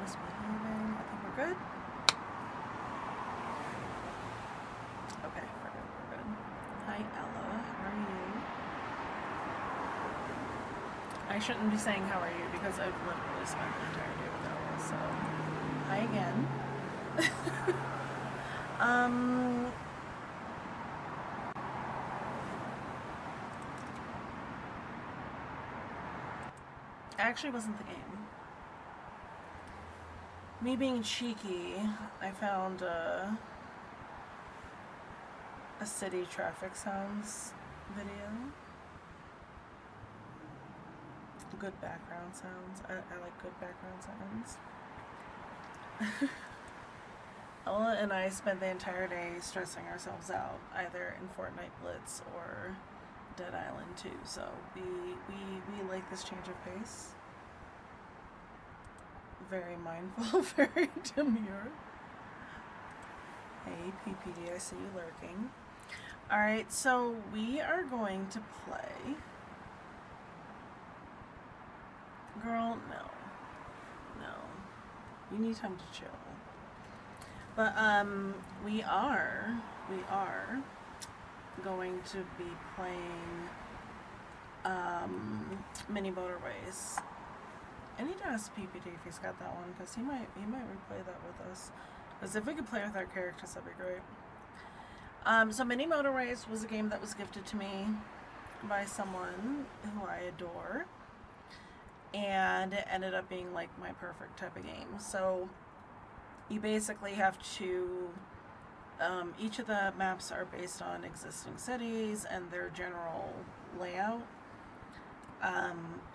Misbehaving. I think we're good. Okay, we're good. We're good. Hi, Ella. How are you? I shouldn't be saying how are you because I've literally spent the entire day with Ella. So, hi again. um, actually wasn't the game. Me being cheeky, I found a city traffic sounds video. Good background sounds. I like good background sounds. Ella and I spent the entire day stressing ourselves out, either in Fortnite Blitz or Dead Island 2. So we like this change of pace. Very mindful, very demure. Hey, PPD, I see you lurking. Alright, so we are going to play. Girl, no. No. You need time to chill. But, we are going to be playing, Mini Motorways. I need to ask PPD if he's got that one, because he might replay that with us. Because if we could play with our characters, that'd be great. So Mini Motorways was a game that was gifted to me by someone who I adore. And it ended up being like my perfect type of game. So you basically have to, each of the maps are based on existing cities and their general layout.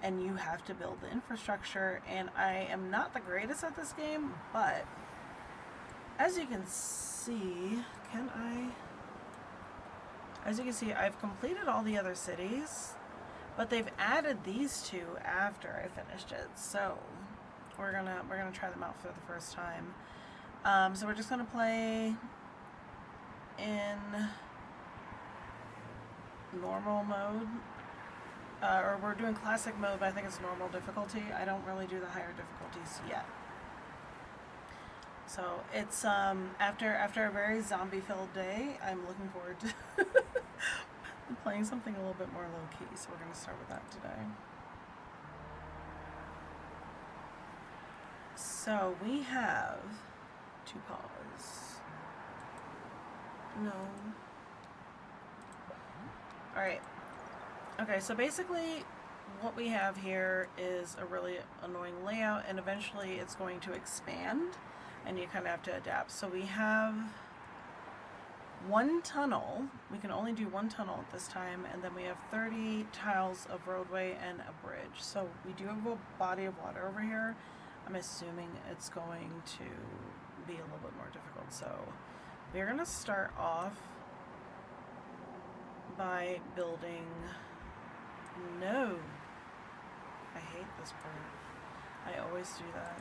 And you have to build the infrastructure, and I am not the greatest at this game, but as you can see, I've completed all the other cities, but they've added these two after I finished it, so we're gonna try them out for the first time. So we're just gonna play in normal mode. Or we're doing classic mode, but I think it's normal difficulty. I don't really do the higher difficulties yet. So it's after a very zombie-filled day, I'm looking forward to playing something a little bit more low-key. So we're going to start with that today. So we have to pause. No. All right. Okay, so basically what we have here is a really annoying layout, and eventually it's going to expand, and you kind of have to adapt. So we have one tunnel. We can only do one tunnel at this time, and then we have 30 tiles of roadway and a bridge. So we do have a body of water over here. I'm assuming it's going to be a little bit more difficult. So we're going to start off by building... No. I hate this part. I always do that.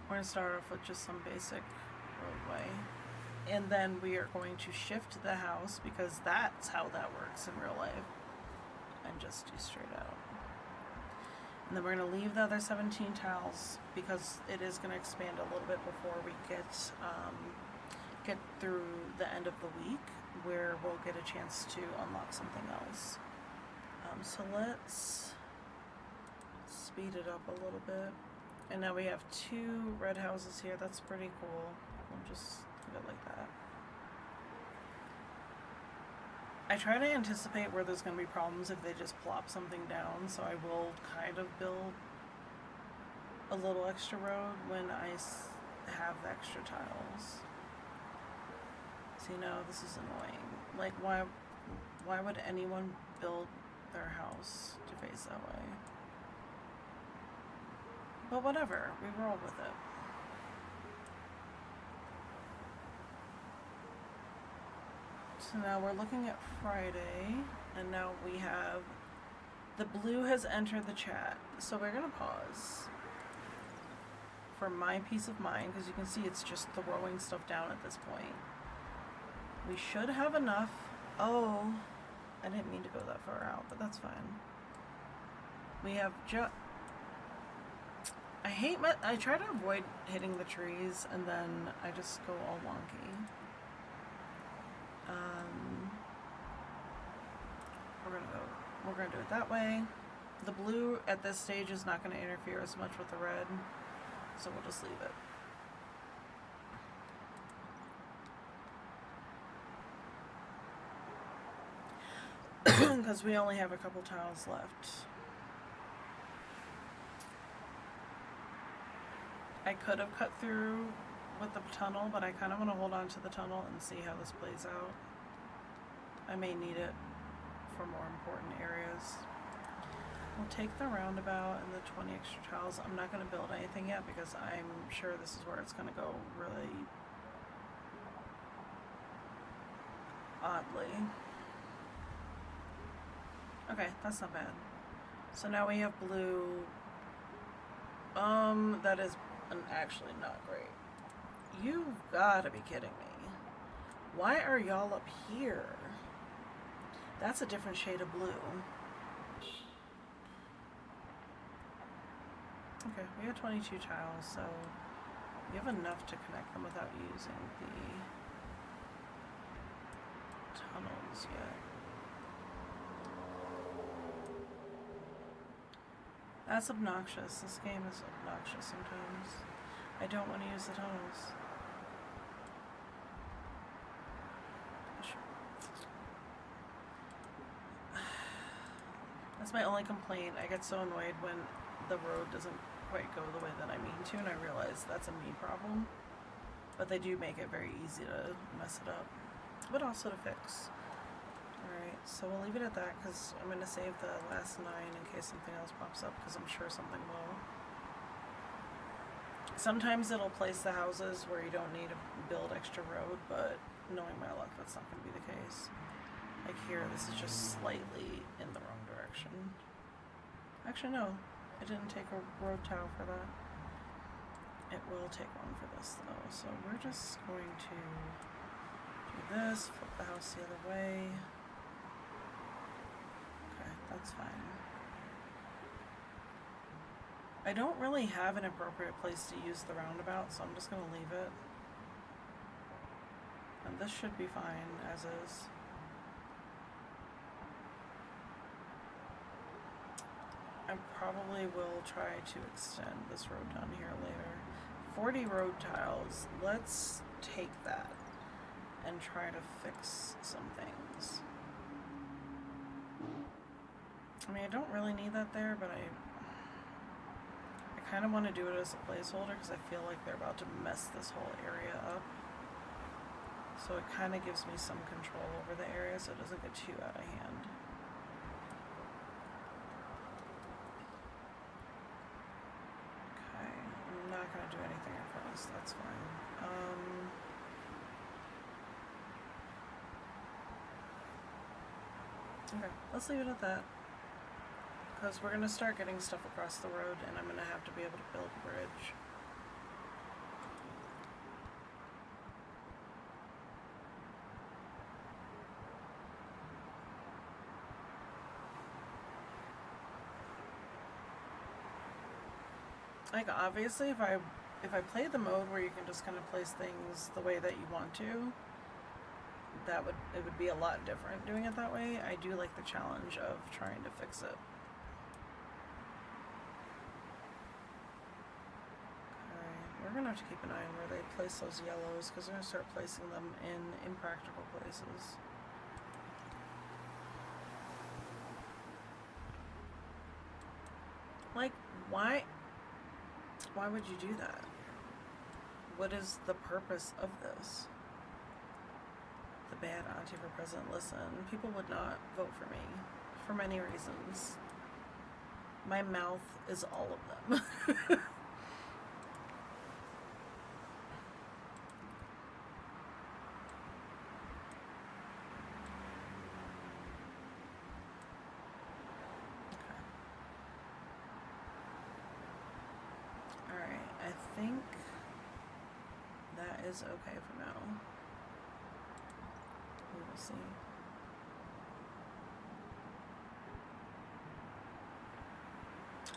We're going to start off with just some basic roadway. And then we are going to shift the house, because that's how that works in real life. And just do straight out. And then we're going to leave the other 17 tiles, because it is going to expand a little bit before we get through the end of the week, where we'll get a chance to unlock something else. So let's speed it up a little bit. And now we have 2 red houses here. That's pretty cool. We'll just leave it like that. I try to anticipate where there's going to be problems if they just plop something down, so I will kind of build a little extra road when I have the extra tiles. See, no, this is annoying. Like, why would anyone build their house to face that way? But whatever, we roll with it. So now we're looking at Friday, and now we have... The blue has entered the chat, so we're gonna pause for my peace of mind, because you can see it's just throwing stuff down at this point. We should have enough. Oh, I didn't mean to go that far out, but that's fine. We have I try to avoid hitting the trees, and then I just go all wonky. We're gonna do it that way. The blue at this stage is not going to interfere as much with the red, so we'll just leave it. Because we only have a couple tiles left. I could have cut through with the tunnel, but I kind of want to hold on to the tunnel and see how this plays out. I may need it for more important areas. We'll take the roundabout and the 20 extra tiles. I'm not going to build anything yet because I'm sure this is where it's going to go really oddly. Okay, that's not bad. So now we have blue. That is actually not great. You've gotta be kidding me. Why are y'all up here? That's a different shade of blue. Okay, we have 22 tiles, so we have enough to connect them without using the tunnels yet. That's obnoxious. This game is obnoxious sometimes. I don't want to use the tunnels. That's my only complaint. I get so annoyed when the road doesn't quite go the way that I mean to, and I realize that's a me problem. But they do make it very easy to mess it up, but also to fix. Alright, so we'll leave it at that because I'm going to save the last 9 in case something else pops up, because I'm sure something will. Sometimes it'll place the houses where you don't need to build extra road, but knowing my luck, that's not going to be the case. Like here, this is just slightly in the wrong direction. Actually, no. It didn't take a road tile for that. It will take one for this, though. So we're just going to do this, flip the house the other way. Okay, that's fine. I don't really have an appropriate place to use the roundabout, so I'm just going to leave it. And this should be fine as is. I probably will try to extend this road down here later. 40 road tiles. Let's take that and try to fix some things. I mean, I don't really need that there, but I kind of want to do it as a placeholder because I feel like they're about to mess this whole area up. So it kind of gives me some control over the area so it doesn't get too out of hand. Okay, I'm not going to do anything in front of us, that's fine. Okay, let's leave it at that. Because we're going to start getting stuff across the road and I'm going to have to be able to build a bridge. Like, obviously, if I play the mode where you can just kind of place things the way that you want to, it would be a lot different doing it that way. I do like the challenge of trying to fix it. We're going to have to keep an eye on where they place those yellows because they're going to start placing them in impractical places. Like, why would you do that? What is the purpose of this? The bad auntie for president. Listen, people would not vote for me for many reasons. My mouth is all of them. I think that is okay for now. We will see.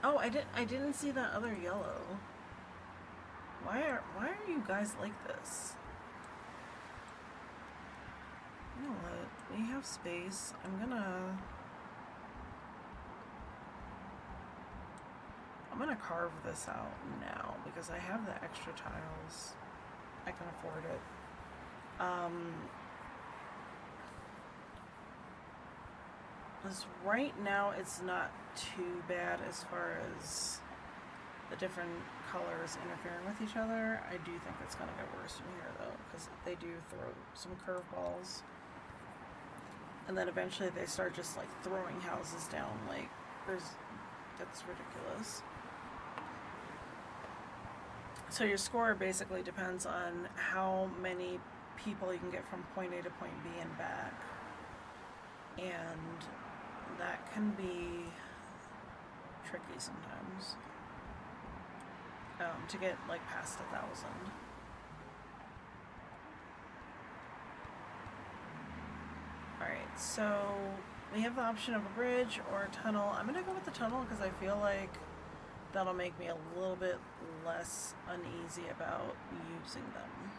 Oh, I didn't see that other yellow. Why are you guys like this? You know what? We have space. I'm gonna carve this out now because I have the extra tiles. I can afford it. Because right now it's not too bad as far as the different colors interfering with each other. I do think it's gonna get worse from here though, because they do throw some curveballs. And then eventually they start just like throwing houses down, like that's ridiculous. So your score basically depends on how many people you can get from point A to point B and back. And that can be tricky sometimes. To get like past 1,000. Alright, so we have the option of a bridge or a tunnel. I'm gonna go with the tunnel because I feel like that'll make me a little bit less uneasy about using them.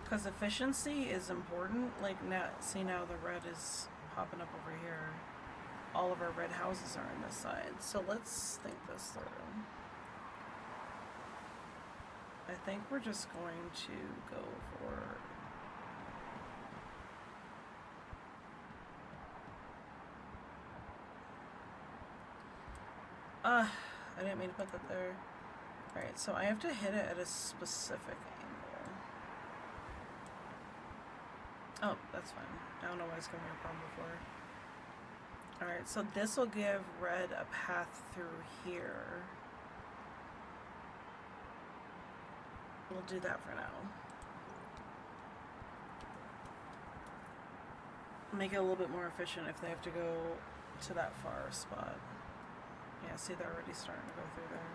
Because efficiency is important. Like now, see now the red is popping up over here. All of our red houses are on this side. So let's think this through. I think we're just going to go for... I didn't mean to put that there. Alright, so I have to hit it at a specific angle. Oh, that's fine. I don't know why it's giving me a problem before. Alright, so this will give red a path through here. We'll do that for now. Make it a little bit more efficient if they have to go to that far spot. Yeah, see, they're already starting to go through there.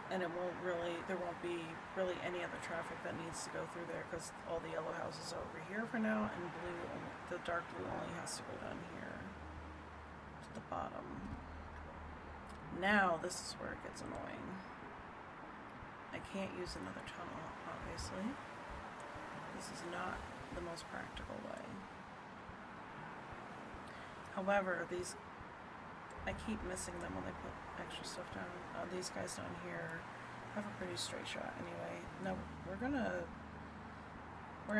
And it won't really, there won't be really any other traffic that needs to go through there because all the yellow houses are over here for now, and blue, the dark blue only has to go down here to the bottom. Now this is where it gets annoying. I can't use another tunnel, obviously. This is not the most practical way. However, these, I keep missing them when they put extra stuff down. These guys down here have a pretty straight shot anyway. No, we're gonna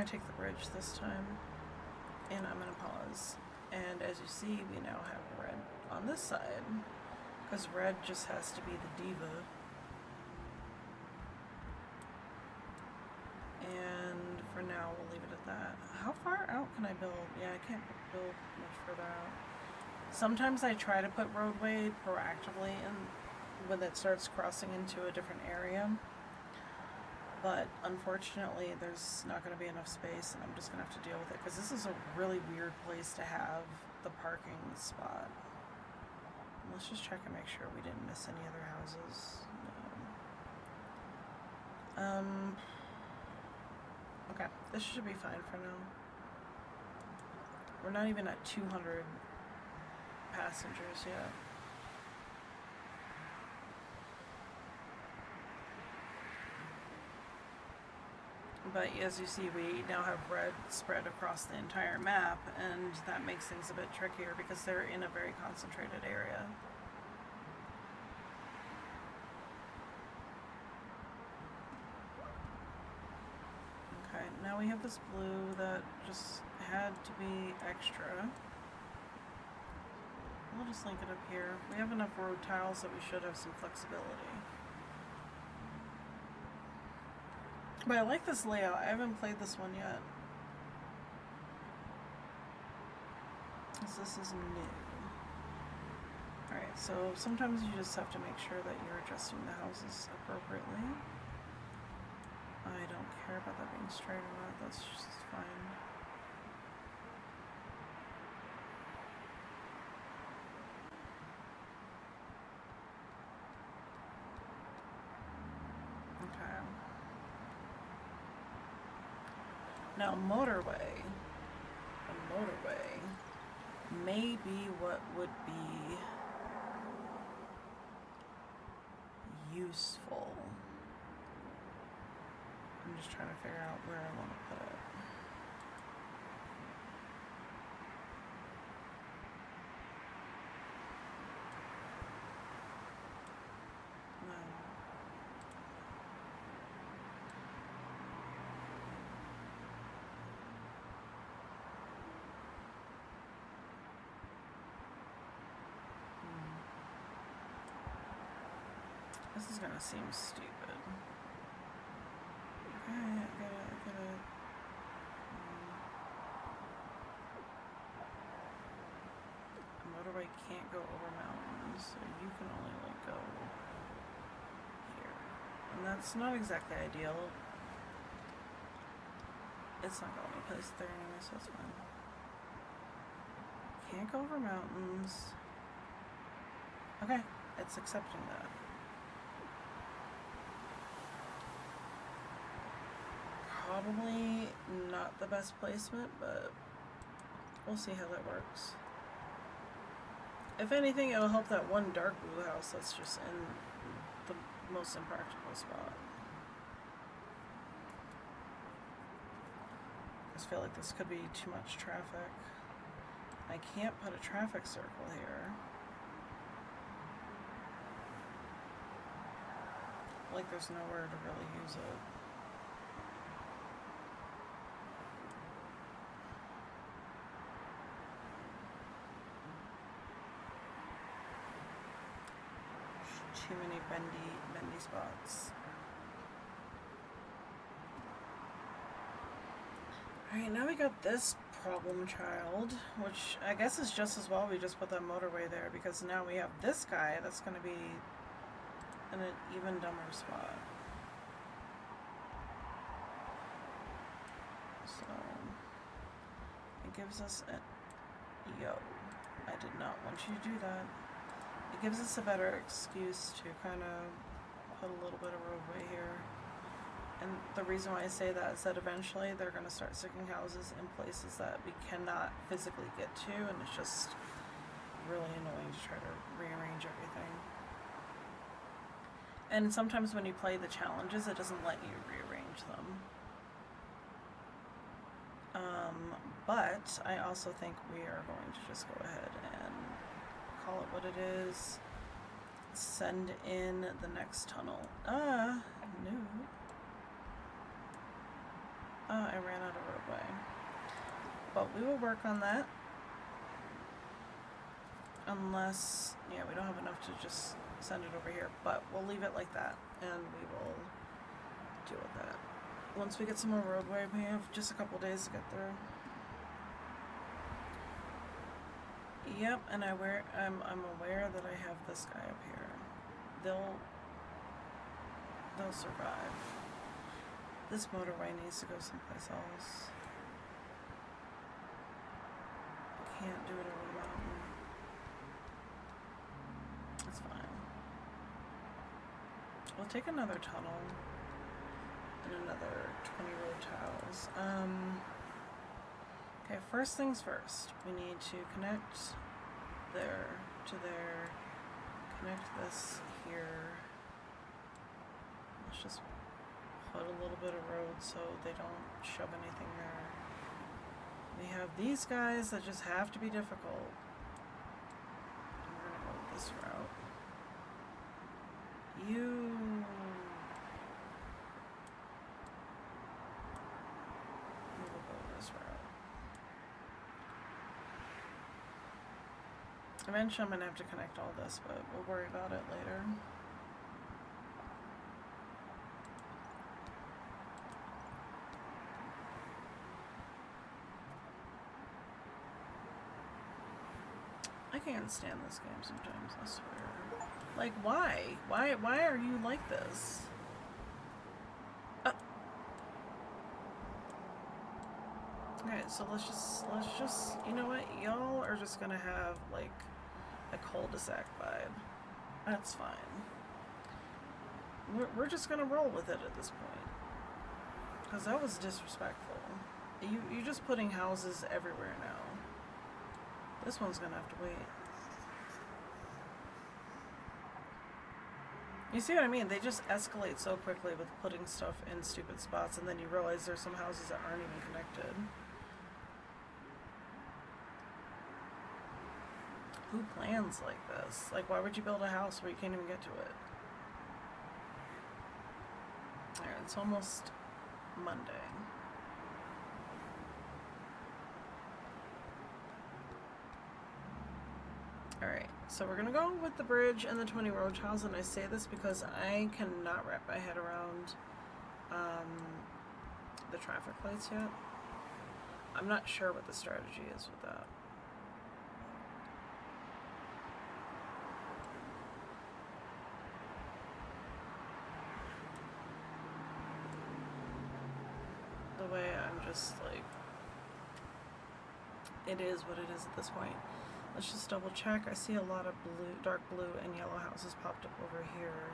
take the bridge this time, and I'm gonna pause. And as you see, we now have red on this side, because red just has to be the diva. And for now, we'll leave it at that. How far out can I build? Yeah, I can't build much further out. Sometimes I try to put roadway proactively in when it starts crossing into a different area, but unfortunately there's not going to be enough space, and I'm just going to have to deal with it because this is a really weird place to have the parking spot. Let's just check and make sure we didn't miss any other houses. No. Okay, this should be fine for now. We're not even at 200 passengers yet. But as you see, we now have red spread across the entire map, and that makes things a bit trickier because they're in a very concentrated area. Okay, now we have this blue that just had to be extra. We'll just link it up here. We have enough road tiles that we should have some flexibility. But I like this layout. I haven't played this one yet, because this is new. Alright, so sometimes you just have to make sure that you're adjusting the houses appropriately. I don't care about that being straight or not. That's just fine. Now, motorway. A motorway may be what would be useful. I'm just trying to figure out where I want to put it. No. This is gonna seem stupid. Okay, I gotta. A motorway can't go over mountains, so you can only like go here, and that's not exactly ideal. It's not going anyplace there anyway, so it's fine. Can't go over mountains. Okay, it's accepting that. Probably not the best placement, but we'll see how that works. If anything, it'll help that one dark blue house that's just in the most impractical spot. I just feel like this could be too much traffic. I can't put a traffic circle here. Like there's nowhere to really use it. Too many bendy spots. Alright, now we got this problem child, which I guess is just as well we just put that motorway there, because now we have this guy that's going to be in an even dumber spot. So, it gives us a... Yo, I did not want you to do that. It gives us a better excuse to kind of put a little bit of roadway here. And the reason why I say that is that eventually they're going to start sticking houses in places that we cannot physically get to, and it's just really annoying to try to rearrange everything. And sometimes when you play the challenges, it doesn't let you rearrange them. But I also think we are going to just go ahead and call it what it is. Send in the next tunnel. No. I ran out of roadway. But we will work on that. Unless, yeah, we don't have enough to just send it over here. But we'll leave it like that, and we will deal with that. Once we get some more roadway, we have just a couple days to get through. Yep, and I'm aware that I have this guy up here. They'll survive. This motorway needs to go someplace else. I can't do it over the mountain. It's fine. We'll take another tunnel and another 20 road tiles. Okay, first things first. We need to connect there to there. Connect this here. Let's just put a little bit of road so they don't shove anything there. We have these guys that just have to be difficult. And we're gonna go this route. We'll go this route. Eventually I'm gonna have to connect all this, but we'll worry about it later. I can't stand this game sometimes, I swear. Like, why? Why are you like this? Okay, so let's just, you know what? Y'all are just gonna have, like, a cul-de-sac vibe. That's fine. We're just gonna roll with it at this point. Because that was disrespectful. You're just putting houses everywhere now. This one's gonna have to wait. You see what I mean? They just escalate so quickly with putting stuff in stupid spots, and then you realize there's some houses that aren't even connected. Who plans like this? Like, why would you build a house where you can't even get to it? Alright, it's almost Monday. Alright, so we're gonna go with the bridge and the 20 road tiles, and I say this because I cannot wrap my head around the traffic lights yet. I'm not sure what the strategy is with that. The way I'm just like, it is what it is at this point. Let's just double check. I see a lot of blue, dark blue and yellow houses popped up over here.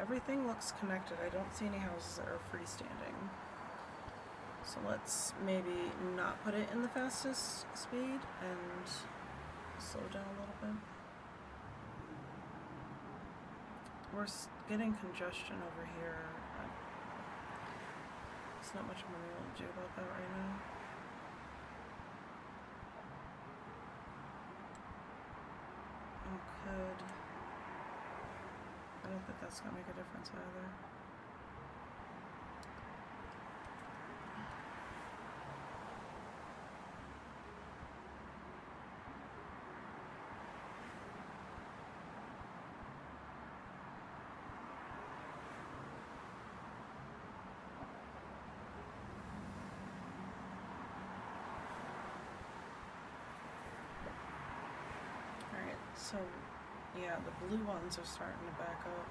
Everything looks connected. I don't see any houses that are freestanding. So let's maybe not put it in the fastest speed and slow down a little bit. We're getting congestion over here. There's not much I'm going to be able to do about that right now. I don't think that's gonna make a difference either. Alright, so yeah, the blue ones are starting to back up,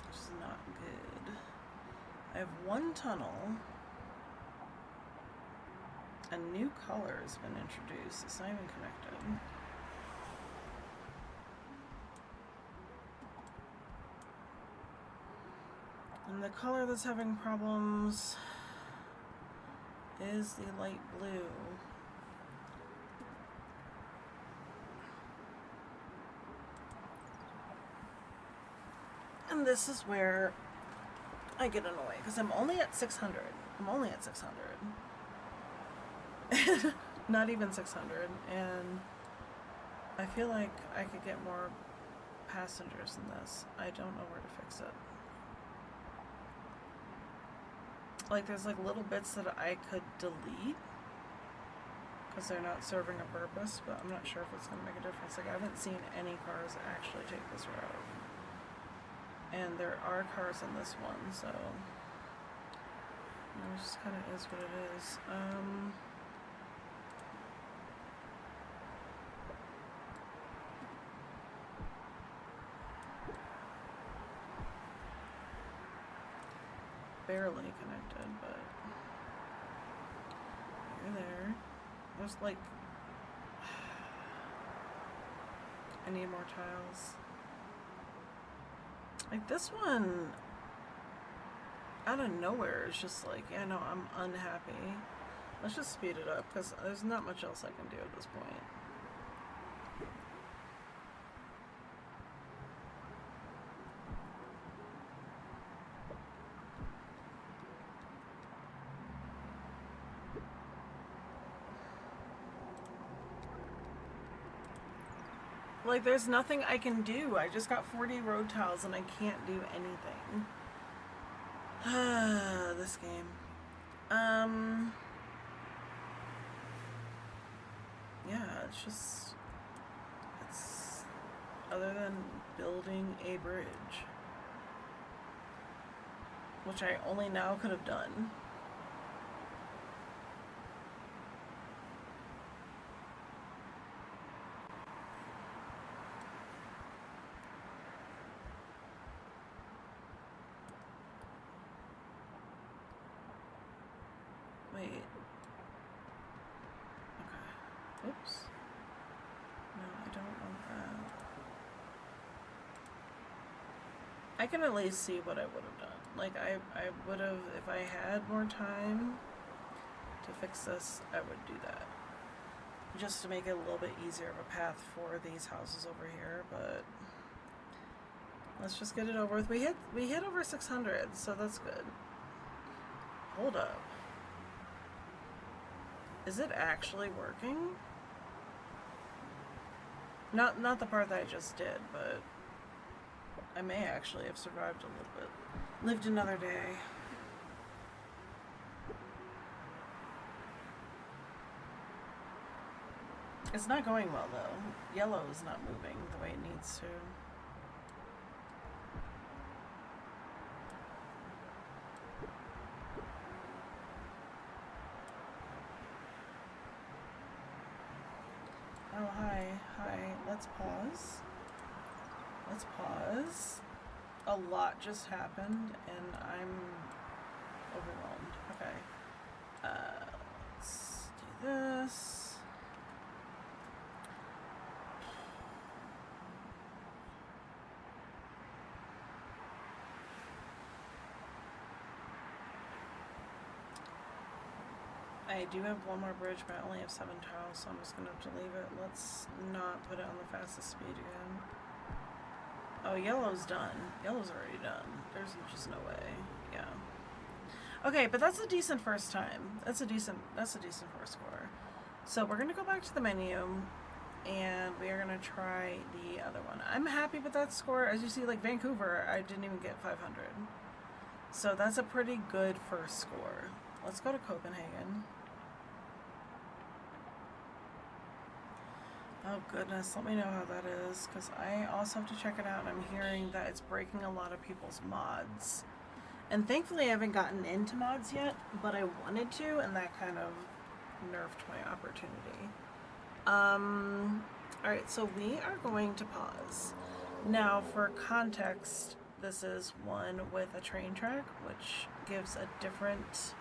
which is not good. I have one tunnel. A new color has been introduced. It's not even connected. And the color that's having problems is the light blue. And this is where I get annoyed, because I'm only at 600. I'm only at 600. Not even 600. And I feel like I could get more passengers than this. I don't know where to fix it. Like, there's like little bits that I could delete because they're not serving a purpose, but I'm not sure if it's going to make a difference. Like, I haven't seen any cars actually take this route. And there are cars in this one, so it just kind of is what it is. Barely connected, but you're there. There's like, I need more tiles. Like this one, out of nowhere, is just like, yeah, no, I'm unhappy. Let's just speed it up, because there's not much else I can do at this point. Like, there's nothing I can do. I just got 40 road tiles and I can't do anything. This game. Yeah, it's just, it's, other than building a bridge, which I only now could have done. Wait. Okay. Oops. No, I don't want that. I can at least see what I would have done. Like, I would have, if I had more time, to fix this, I would do that. Just to make it a little bit easier of a path for these houses over here, but let's just get it over with. We hit over 600, so that's good. Hold up. Is it actually working? Not the part that I just did, but I may actually have survived a little bit. Lived another day. It's not going well though. Yellow is not moving the way it needs to. Oh, hi. Let's pause. Let's pause. A lot just happened and I'm overwhelmed. Okay. Let's do this. I do have one more bridge, but I only have 7 tiles, so I'm just gonna have to leave it. Let's not put it on the fastest speed again. Oh, yellow's done. Yellow's already done. There's just no way. Yeah. Okay, but that's a decent first time. That's a decent first score. So we're gonna go back to the menu, and we are gonna try the other one. I'm happy with that score. As you see, like Vancouver, I didn't even get 500. So that's a pretty good first score. Let's go to Copenhagen. Oh goodness, let me know how that is, because I also have to check it out, and I'm hearing that it's breaking a lot of people's mods. And thankfully I haven't gotten into mods yet, but I wanted to, and that kind of nerfed my opportunity. Alright, so we are going to pause. Now, for context, this is one with a train track, which gives a different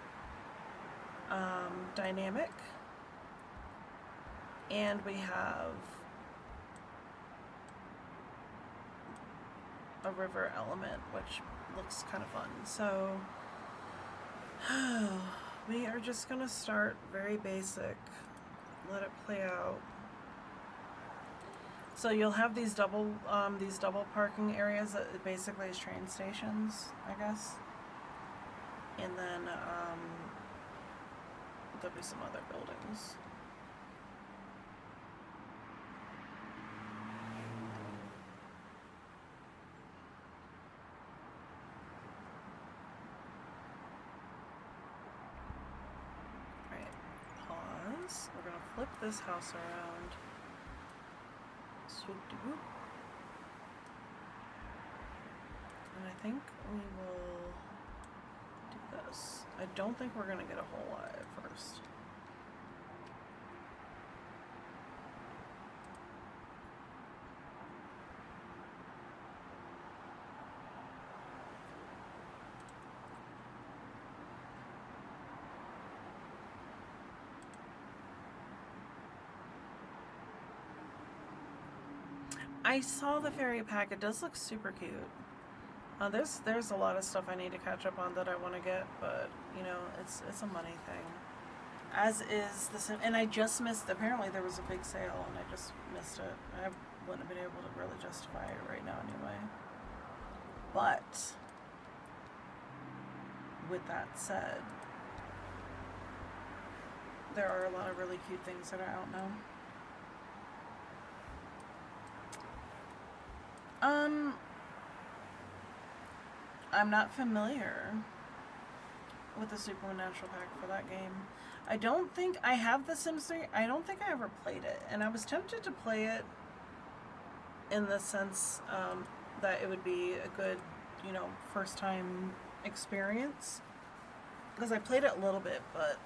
dynamic. And we have a river element, which looks kind of fun. So we are just gonna start very basic, let it play out. So you'll have these double parking areas that basically is train stations, I guess. And then there'll be some other buildings. We're going to flip this house around. Swoop-de-whoop. And I think we will do this. I don't think we're going to get a whole lot at first. I saw the fairy pack. It does look super cute. There's a lot of stuff I need to catch up on that I want to get, but you know, it's a money thing. As is the Sim, and I just missed. Apparently, there was a big sale, and I just missed it. I wouldn't have been able to really justify it right now, anyway. But with that said, there are a lot of really cute things that are out now. I'm not familiar with the Supernatural pack for that game. I don't think I have The Sims 3. I don't think I ever played it, and I was tempted to play it in the sense that it would be a good, you know, first time experience, because I played it a little bit, but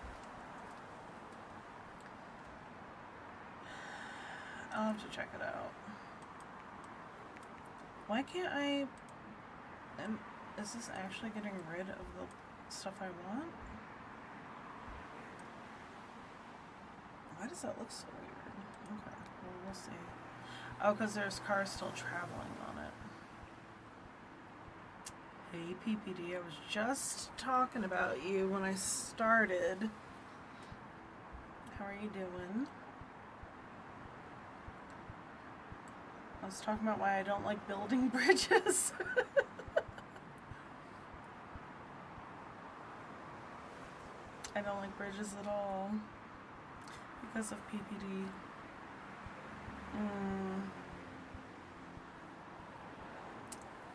I'll have to check it out. Why can't I... Is this actually getting rid of the stuff I want? Why does that look so weird? Okay, well, we'll see. Oh, because there's cars still traveling on it. Hey, PPD, I was just talking about you when I started. are you doing? I was talking about why I don't like building bridges. I don't like bridges at all because of PPD.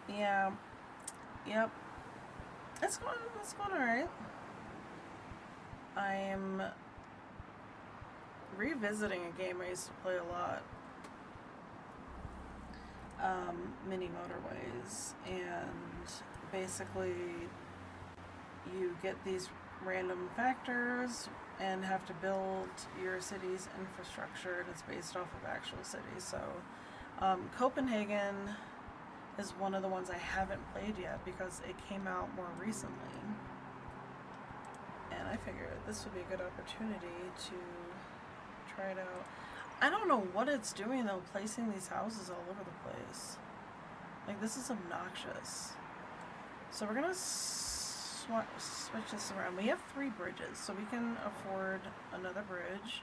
Yeah. Yep. It's going alright. I am revisiting a game I used to play a lot. Mini Motorways, and basically you get these random factors and have to build your city's infrastructure, and it's based off of actual cities. So Copenhagen is one of the ones I haven't played yet because it came out more recently, and I figured this would be a good opportunity to try it out. I don't know what it's doing though, placing these houses all over the place. Like, this is obnoxious. So we're gonna switch this around. We have 3 bridges, so we can afford another bridge.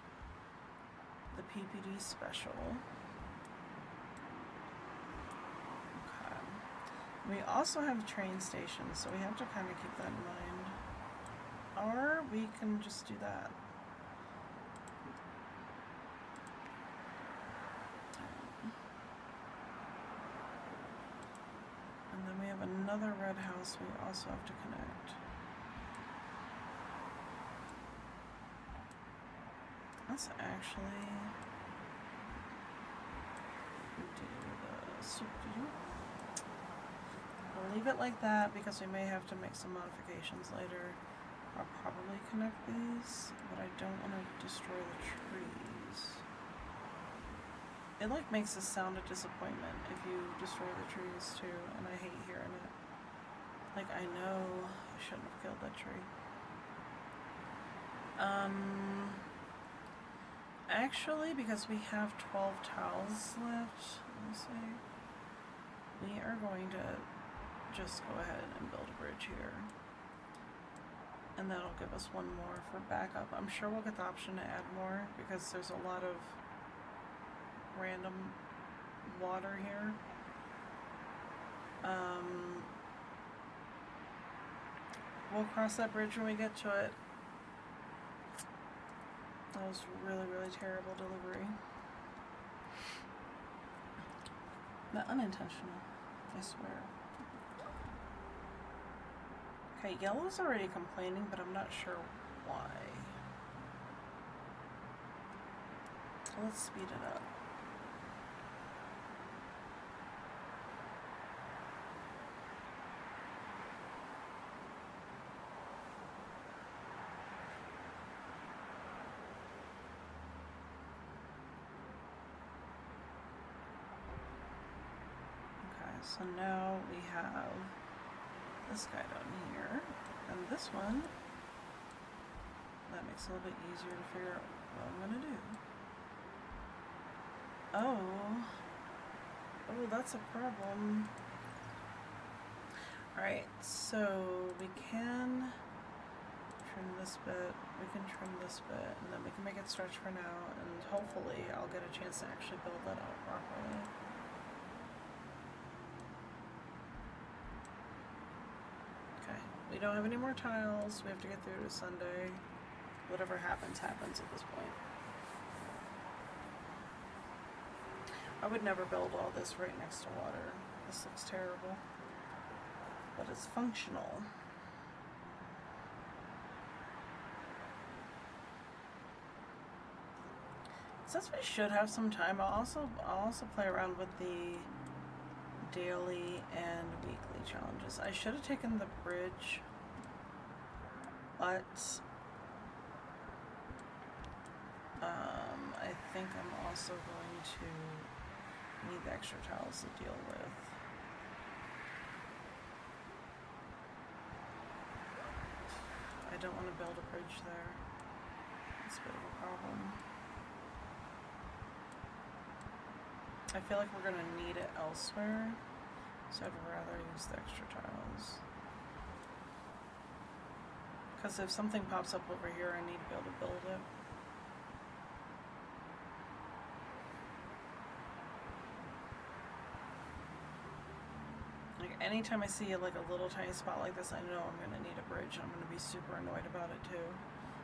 The PPD special. Okay. We also have train stations, so we have to kind of keep that in mind. Or we can just do that. And then we have another red house we also have to connect. Let's actually do the... We'll leave it like that because we may have to make some modifications later. I'll probably connect these, but I don't want to destroy the trees. It like makes a sound of disappointment if you destroy the trees too, and I hate hearing it. Like, I know I shouldn't have killed that tree. Actually, because we have 12 tiles left, let me see. We are going to just go ahead and build a bridge here. And that'll give us one more for backup. I'm sure we'll get the option to add more because there's a lot of random water here. We'll cross that bridge when we get to it. That was really, really terrible delivery. But unintentional, I swear. Okay, yellow's already complaining, but I'm not sure why. Let's speed it up. So now we have this guy down here, and this one. That makes it a little bit easier to figure out what I'm gonna do. Oh, that's a problem. Alright, so we can trim this bit, we can trim this bit, and then we can make it stretch for now, and hopefully I'll get a chance to actually build that out properly. We don't have any more tiles. We have to get through to Sunday. Whatever happens, happens at this point. I would never build all this right next to water. This looks terrible. But it's functional. Since we should have some time, I'll also play around with the daily and weekly challenges. I should have taken the bridge, but I think I'm also going to need the extra tiles to deal with. I don't want to build a bridge there. It's a bit of a problem. I feel like we're going to need it elsewhere, so I'd rather use the extra tiles. Because if something pops up over here, I need to be able to build it. anytime I see like a little tiny spot like this, I know I'm gonna need a bridge. I'm gonna be super annoyed about it too.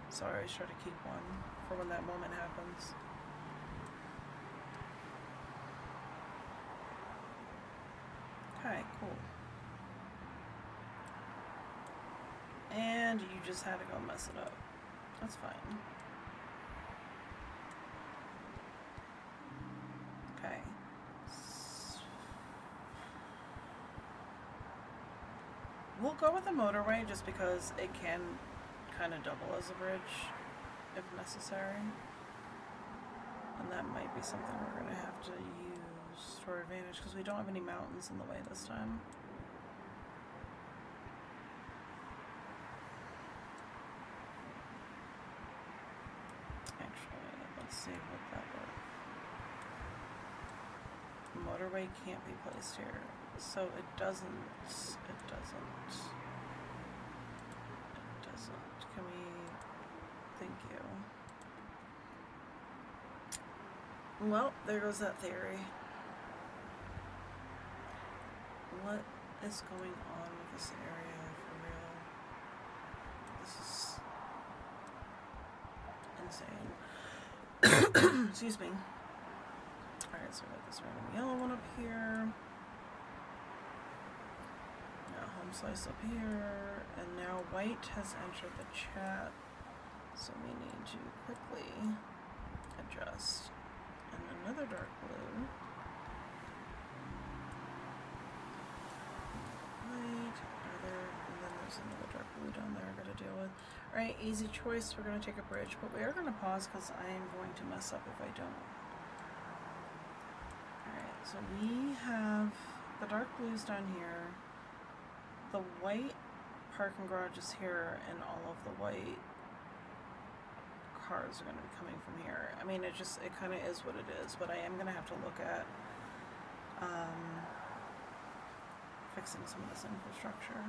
So I always try to keep one for when that moment happens. Okay, cool. And you just had to go mess it up. That's fine. Okay. We'll go with the motorway just because it can kind of double as a bridge if necessary. And that might be something we're going to have to use to our advantage because we don't have any mountains in the way this time. Actually, let's see what that works. Motorway can't be placed here. So it doesn't. Can we? Thank you. Well, there goes that theory. What is going on with this area for real? This is insane. Excuse me. Alright, so we got this random yellow one up here. Home slice up here, and now white has entered the chat, so we need to quickly adjust. And another dark blue. White, and then there's another dark blue down there I gotta deal with. Alright, easy choice, we're gonna take a bridge, but we are gonna pause because I am going to mess up if I don't. Alright, so we have the dark blues down here. The white parking garage is here, and all of the white cars are going to be coming from here. I mean, it kind of is what it is, but I am going to have to look at fixing some of this infrastructure.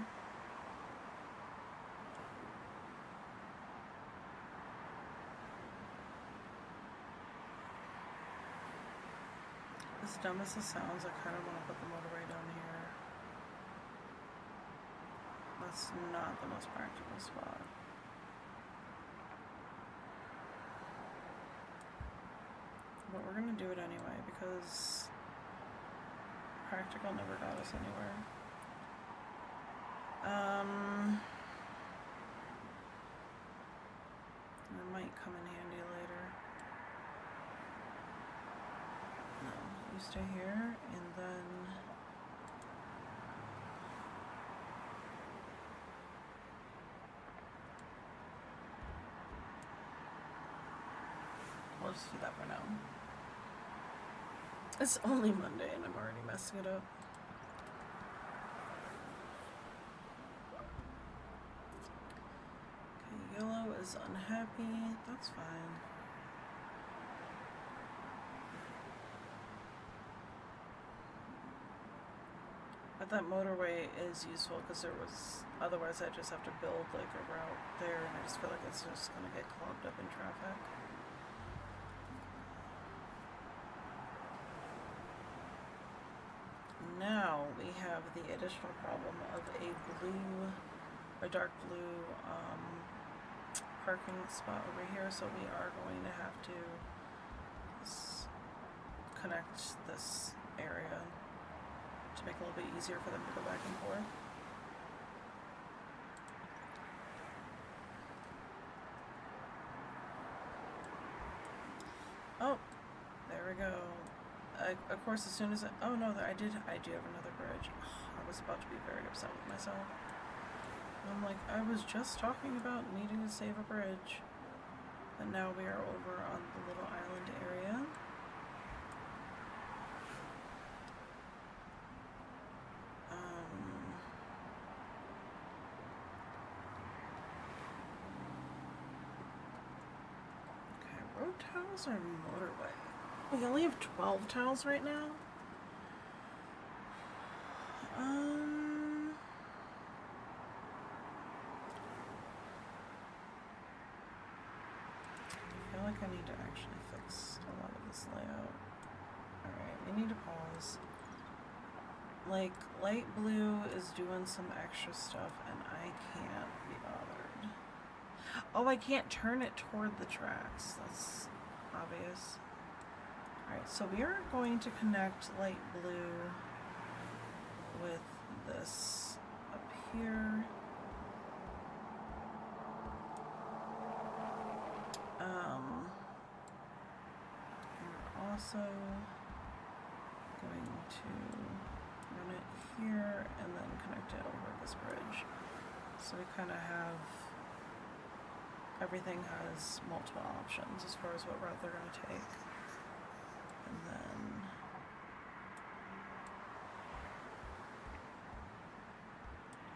As dumb as this sounds, I kind of want to put the motorway down here. That's not the most practical spot. But we're gonna do it anyway because practical never got us anywhere. It might come in handy later. No, you stay here and then we'll just do that for now. It's only Monday and I'm already messing it up. Okay, yellow is unhappy. That's fine. But that motorway is useful because otherwise I just have to build like a route there and I just feel like it's just gonna get clogged up in traffic. Now we have the additional problem of a dark blue parking spot over here, so we are going to have to connect this area to make it a little bit easier for them to go back and forth. Oh, there we go. Of course, as soon as oh no, I do have another bridge. Oh, I was about to be very upset with myself. I'm like, I was just talking about needing to save a bridge, and now we are over on the little island area. Okay, road tiles or motorway? We only have 12 tiles right now. I feel like I need to actually fix a lot of this layout. Alright, we need to pause. like, light blue is doing some extra stuff and I can't be bothered. Oh, I can't turn it toward the tracks. That's obvious. Alright, so we are going to connect light blue with this up here. We're also going to run it here and then connect it over this bridge. So we kind of have, everything has multiple options as far as what route they're going to take. And then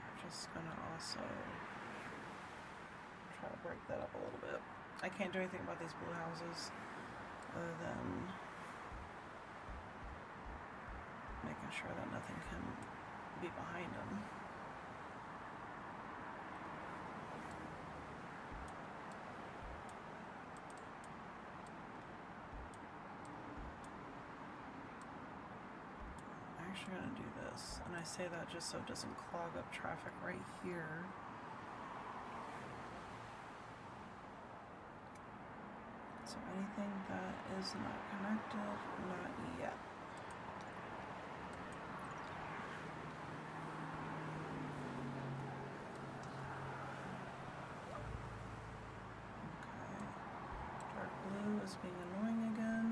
we're just going to also try to break that up a little bit. I can't do anything about these blue houses other than making sure that nothing can be behind them. I'm actually going to do this, and I say that just so it doesn't clog up traffic right here. So anything that is not connected, not yet. Okay. Dark blue is being annoying again.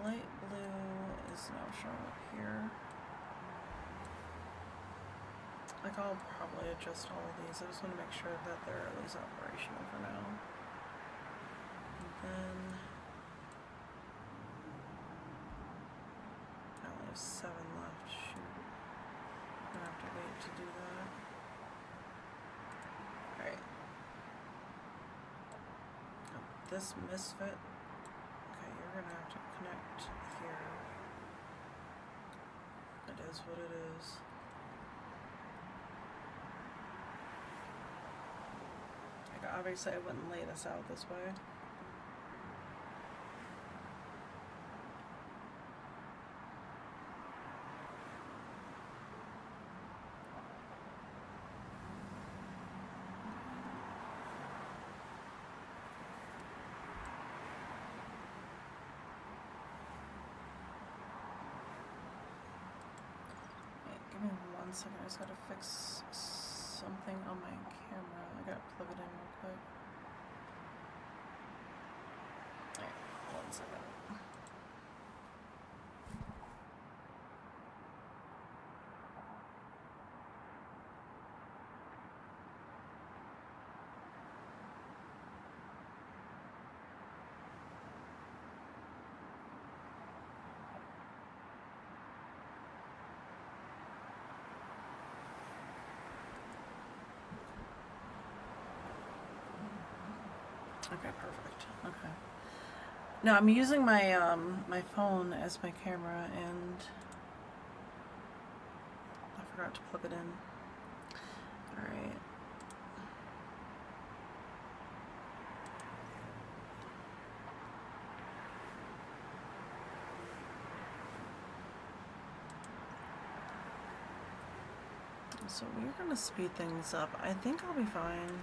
Light blue is now showing up here. Like, I'll probably adjust all of these. I just want to make sure that they're at least operational for now. Then I only have 7 left. Shoot. I'm gonna have to wait to do that. Alright. Oh, this misfit. Okay, you're gonna have to connect here. It is what it is. Like, obviously I wouldn't lay this out this way. Give me 1 second, I just gotta fix something on my camera. I gotta plug it in real quick. Alright, 1 second. Okay, perfect. Okay. Now I'm using my my phone as my camera, and I forgot to plug it in. All right. So we're gonna speed things up. I think I'll be fine.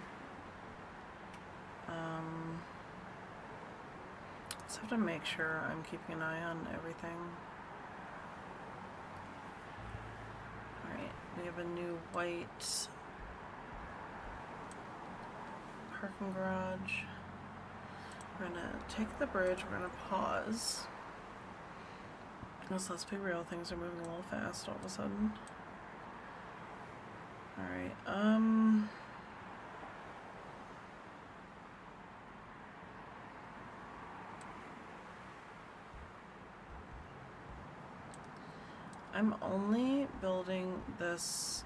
Just have to make sure I'm keeping an eye on everything. Alright, we have a new white parking garage. We're gonna take the bridge, we're gonna pause. Because let's be real, things are moving a little fast all of a sudden. Alright, I'm only building this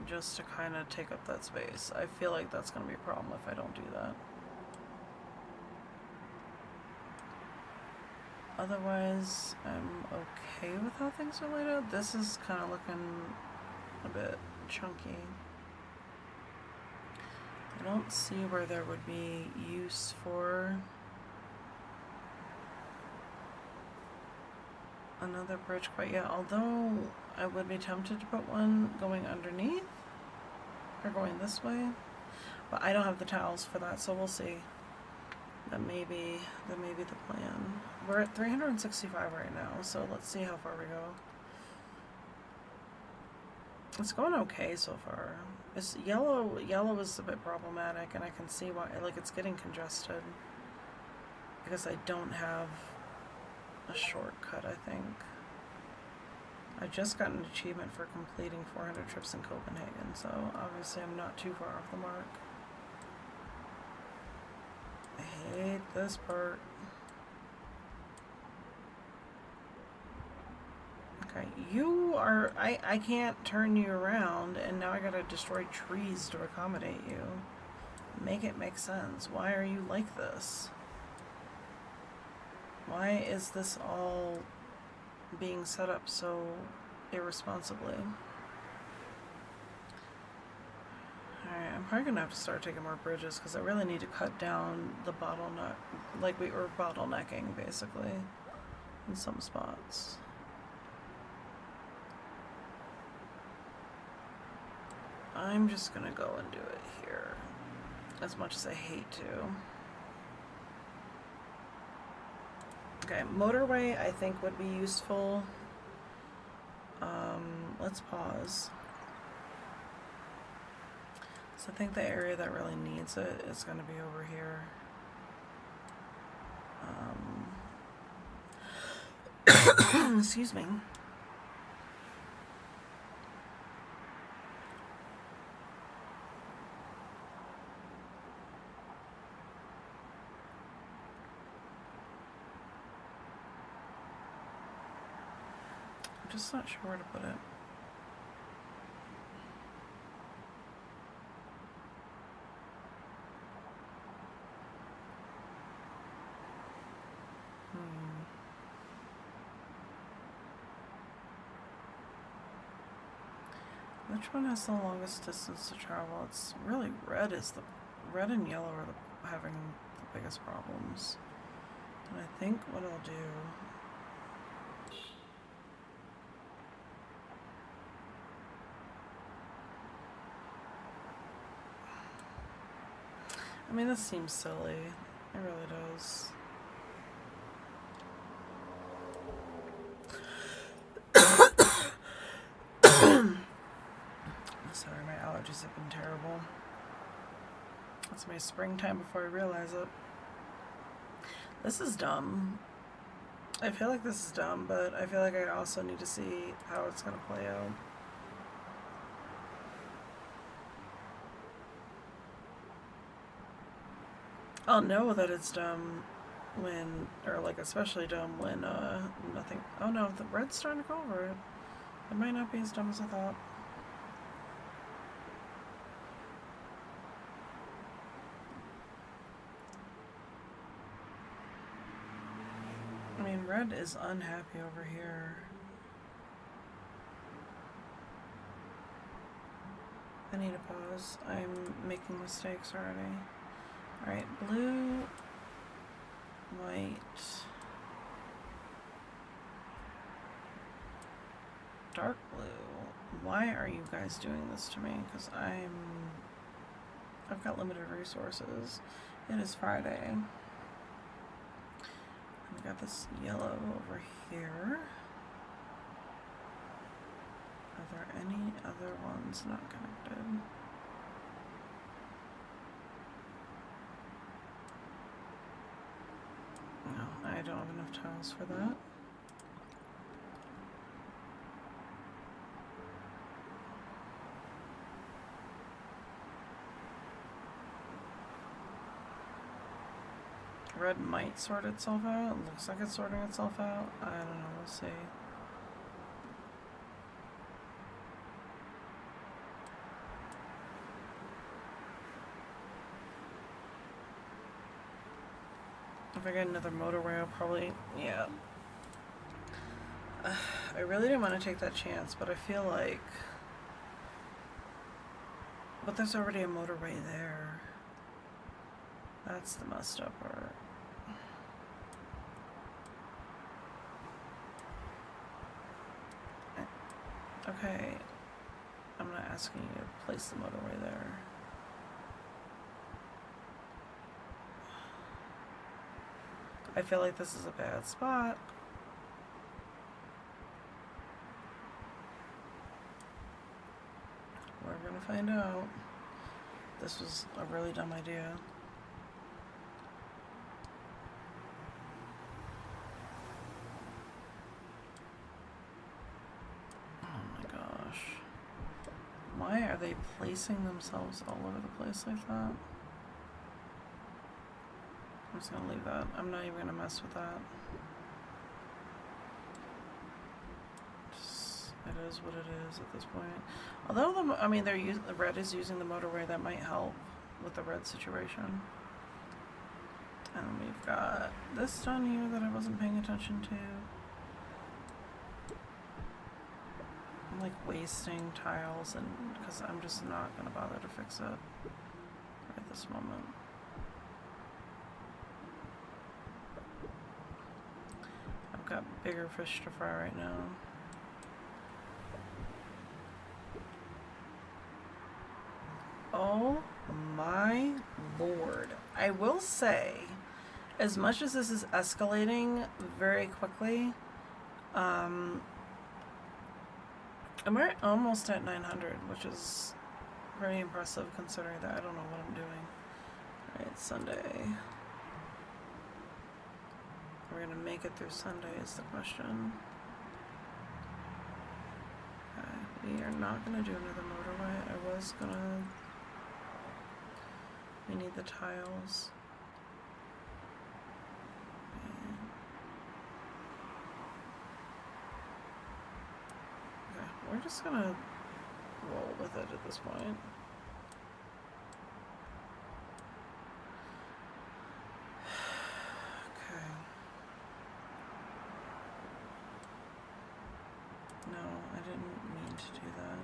just to kind of take up that space. I feel like that's going to be a problem if I don't do that. Otherwise, I'm okay with how things are laid out. This is kind of looking a bit chunky. I don't see where there would be use for another bridge quite yet, although I would be tempted to put one going underneath or going this way, but I don't have the towels for that, so we'll see. That may be the plan. We're at 365 right now, so let's see how far we go. It's going okay so far. It's yellow is a bit problematic, and I can see why, like, it's getting congested because I don't have a shortcut, I think. I just got an achievement for completing 400 trips in Copenhagen, so obviously I'm not too far off the mark. I hate this part. Okay, you are... I can't turn you around, and now I gotta destroy trees to accommodate you. Make it make sense. Why are you like this? Why is this all being set up so irresponsibly? Alright, I'm probably gonna have to start taking more bridges because I really need to cut down the bottleneck, like we were bottlenecking basically in some spots. I'm just gonna go and do it here, as much as I hate to. Okay, motorway I think would be useful. Let's pause. So I think the area that really needs it is going to be over here. Excuse me. I'm just not sure where to put it. Which one has the longest distance to travel? It's really red and yellow are having the biggest problems. And I think what I'll do, I mean, this seems silly. It really does. Sorry, my allergies have been terrible. It's my springtime before I realize it. This is dumb. I feel like this is dumb, but I feel like I also need to see how it's going to play out. I'll know that it's dumb when, or like especially dumb when nothing, oh no, the red's starting to go over it. It might not be as dumb as I thought. I mean, red is unhappy over here. I need a pause. I'm making mistakes already. Alright, blue, white, dark blue. Why are you guys doing this to me? Because I've got limited resources. It is Friday. I've got this yellow over here. Are there any other ones not connected? No, I don't have enough tiles for that. Red might sort itself out. It looks like it's sorting itself out. I don't know, we'll see. If I get another motorway, I'll probably, yeah. I really didn't want to take that chance, but I feel like... But there's already a motorway there. That's the messed up part. Okay, I'm not asking you to place the motorway there. I feel like this is a bad spot. We're gonna find out. This was a really dumb idea. Oh my gosh. Why are they placing themselves all over the place like that? I'm just gonna leave that. I'm not even gonna mess with that. It is what it is at this point. Although the red is using the motorway, that might help with the red situation. And we've got this done here that I wasn't paying attention to. I'm like wasting tiles, and because I'm just not gonna bother to fix it right this moment. I've got bigger fish to fry right now. Oh my lord. I will say, as much as this is escalating very quickly, I'm almost at 900, which is pretty impressive considering that I don't know what I'm doing. Alright, Sunday. We're gonna make it through Sunday is the question. Okay, we are not gonna do another motorway. I was gonna... We need the tiles. Okay, we're just gonna roll with it at this point. Okay. No, I didn't mean to do that.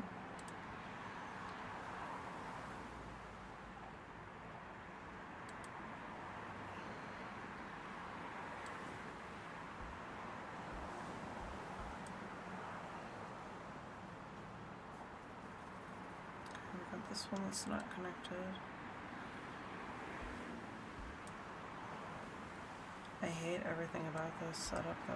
This one that's not connected. I hate everything about this setup though.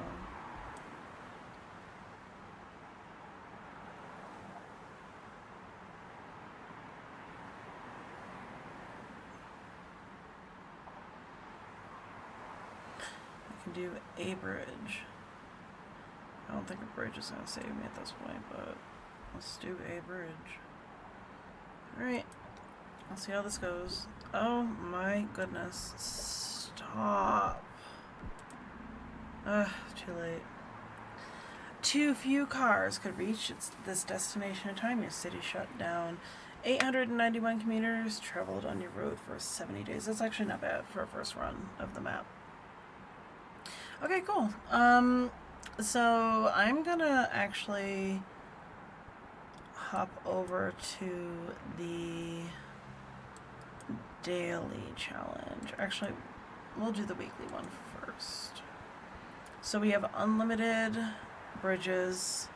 I can do a bridge. I don't think a bridge is going to save me at this point, but let's do a bridge. Alright, I'll see how this goes. Oh my goodness. Stop. Too late. Too few cars could reach this destination in time. Your city shut down. 891 commuters traveled on your road for 70 days. That's actually not bad for a first run of the map. Okay, cool. So I'm gonna actually hop over to the daily challenge. Actually, we'll do the weekly one first. So we have unlimited bridges.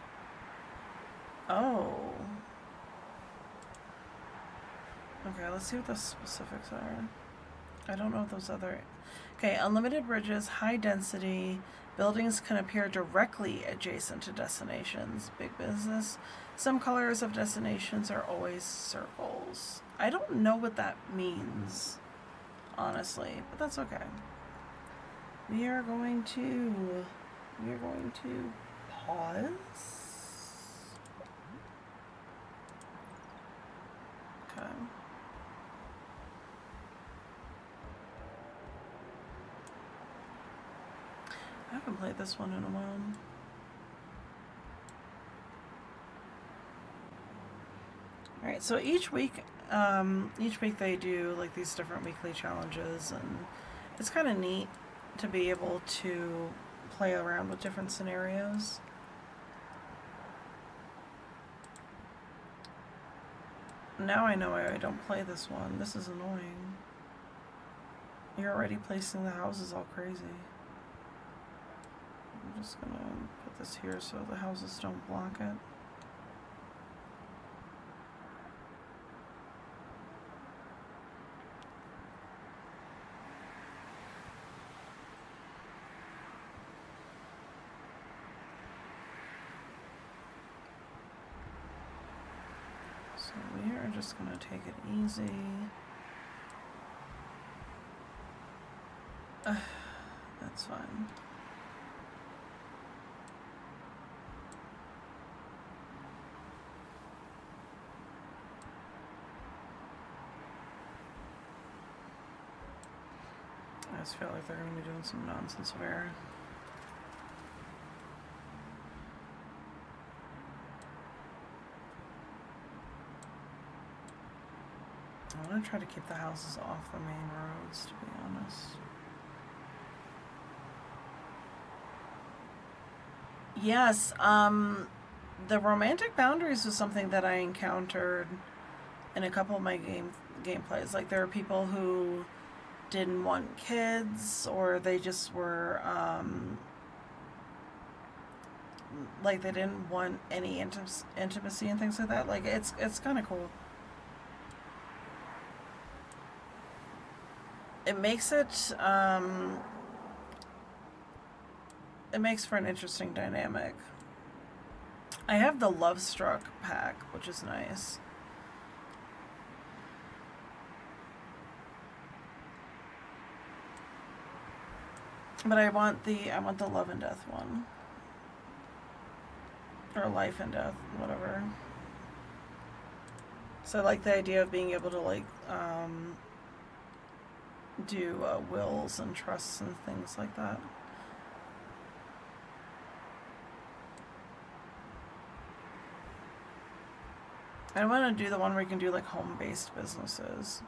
Oh. Okay, let's see what the specifics are. I don't know what those other... Okay, unlimited bridges, high density, buildings can appear directly adjacent to destinations, big business. Some colors of destinations are always circles. I don't know what that means, honestly, but that's okay. We are going to pause. Okay. I haven't played this one in a while. Alright, so each week they do like these different weekly challenges, and it's kind of neat to be able to play around with different scenarios. Now I know why I don't play this one. This is annoying. You're already placing the houses all crazy. I'm just gonna put this here so the houses don't block it. we are just gonna take it easy. That's fine. I just feel like they're going to be doing some nonsense of error. I want to try to keep the houses off the main roads, to be honest. Yes, the romantic boundaries was something that I encountered in a couple of my gameplays. Like, there are people who didn't want kids, or they just were like they didn't want any intimacy and things like that. Like, it's kind of cool. It makes it makes for an interesting dynamic. I have the Love Struck pack, which is nice. But I want the Love and Death one. Or Life and Death, whatever. So I like the idea of being able to, like, do wills and trusts and things like that. I want to do the one where you can do, like, home-based businesses.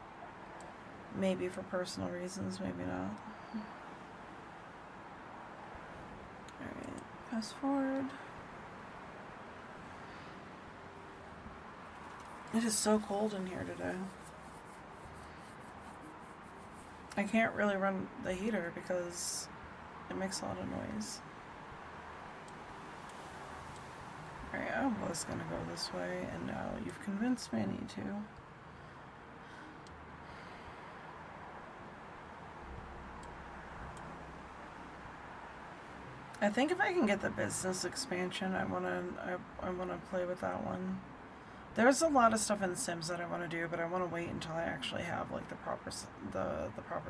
Maybe for personal reasons, maybe not. Alright, fast forward. It is so cold in here today. I can't really run the heater because it makes a lot of noise. Alright, I was gonna go this way, and now you've convinced me I need to. I think if I can get the business expansion, I wanna play with that one. There's a lot of stuff in Sims that I want to do, but I want to wait until I actually have, like, the proper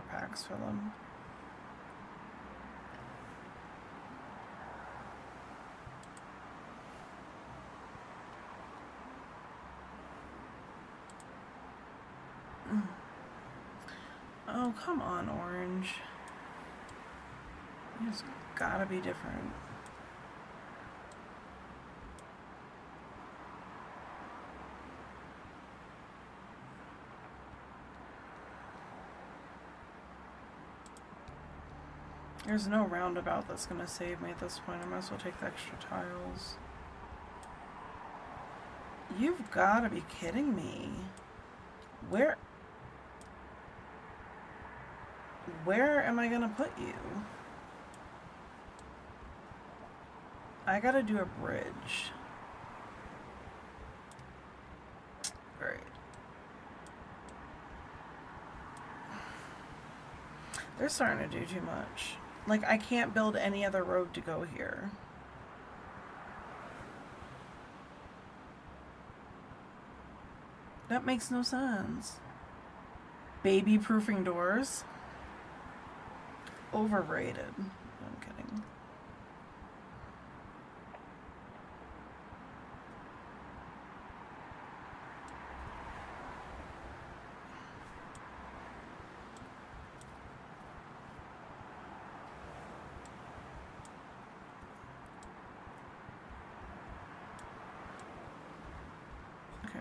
packs for them. Oh, come on, Orange. You just gotta be different. There's no roundabout that's gonna save me at this point. I might as well take the extra tiles. You've gotta be kidding me. Where am I gonna put you? I gotta do a bridge. Great. They're starting to do too much. Like, I can't build any other road to go here. That makes no sense. Baby-proofing doors? Overrated. I'm kidding.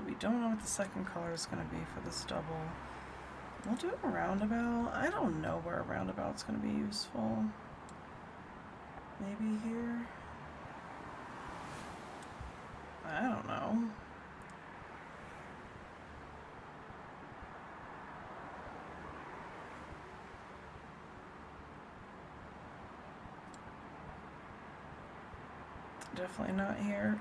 We don't know what the second color is going to be for this double. We'll do a roundabout. I don't know where a roundabout's going to be useful. Maybe here? I don't know. Definitely not here.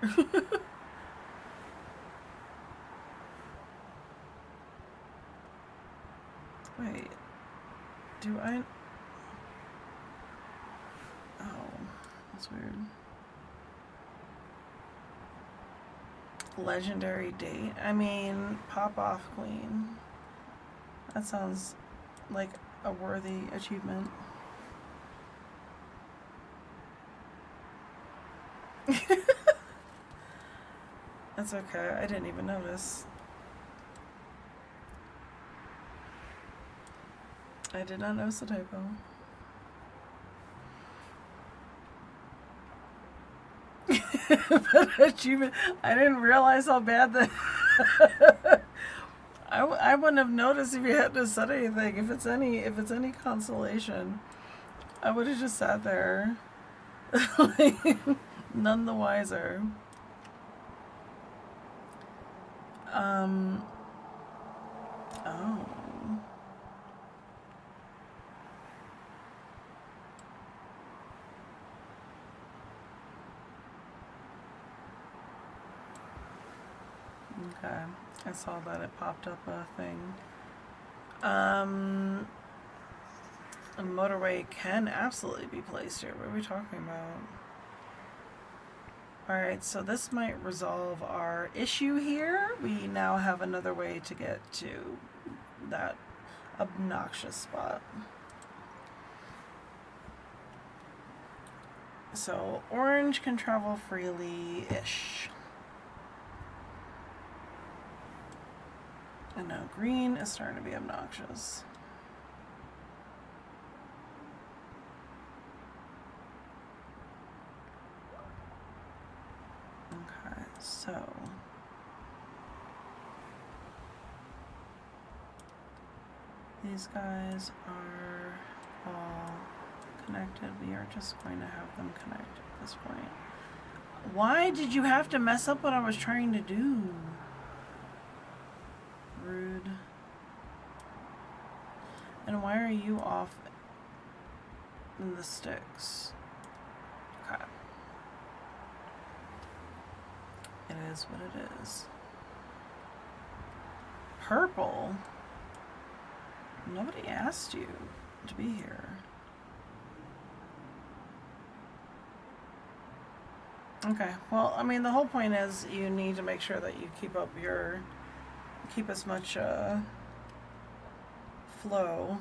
Wait, do I? Oh, that's weird. Legendary date. I mean, pop off queen. That sounds like a worthy achievement. That's okay. I didn't even notice. I did not notice the typo. But achievement. I didn't realize how bad that. I wouldn't have noticed if you hadn't said anything. If it's any consolation, I would have just sat there, like, none the wiser. Oh. Okay, I saw that it popped up a thing. A motorway can absolutely be placed here. What are we talking about? Alright, so this might resolve our issue here. We now have another way to get to that obnoxious spot. So orange can travel freely-ish. And now green is starting to be obnoxious. Okay, so these guys are all connected. We are just going to have them connect at this point. Why did you have to mess up what I was trying to do? Rude. And why are you off in the sticks? Okay. It is what it is. Purple? Nobody asked you to be here. Okay, well, I mean, the whole point is you need to make sure that you keep as much flow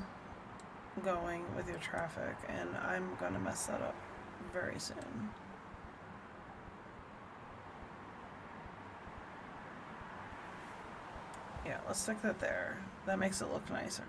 going with your traffic, and I'm gonna mess that up very soon. Yeah, let's stick that there. That makes it look nicer.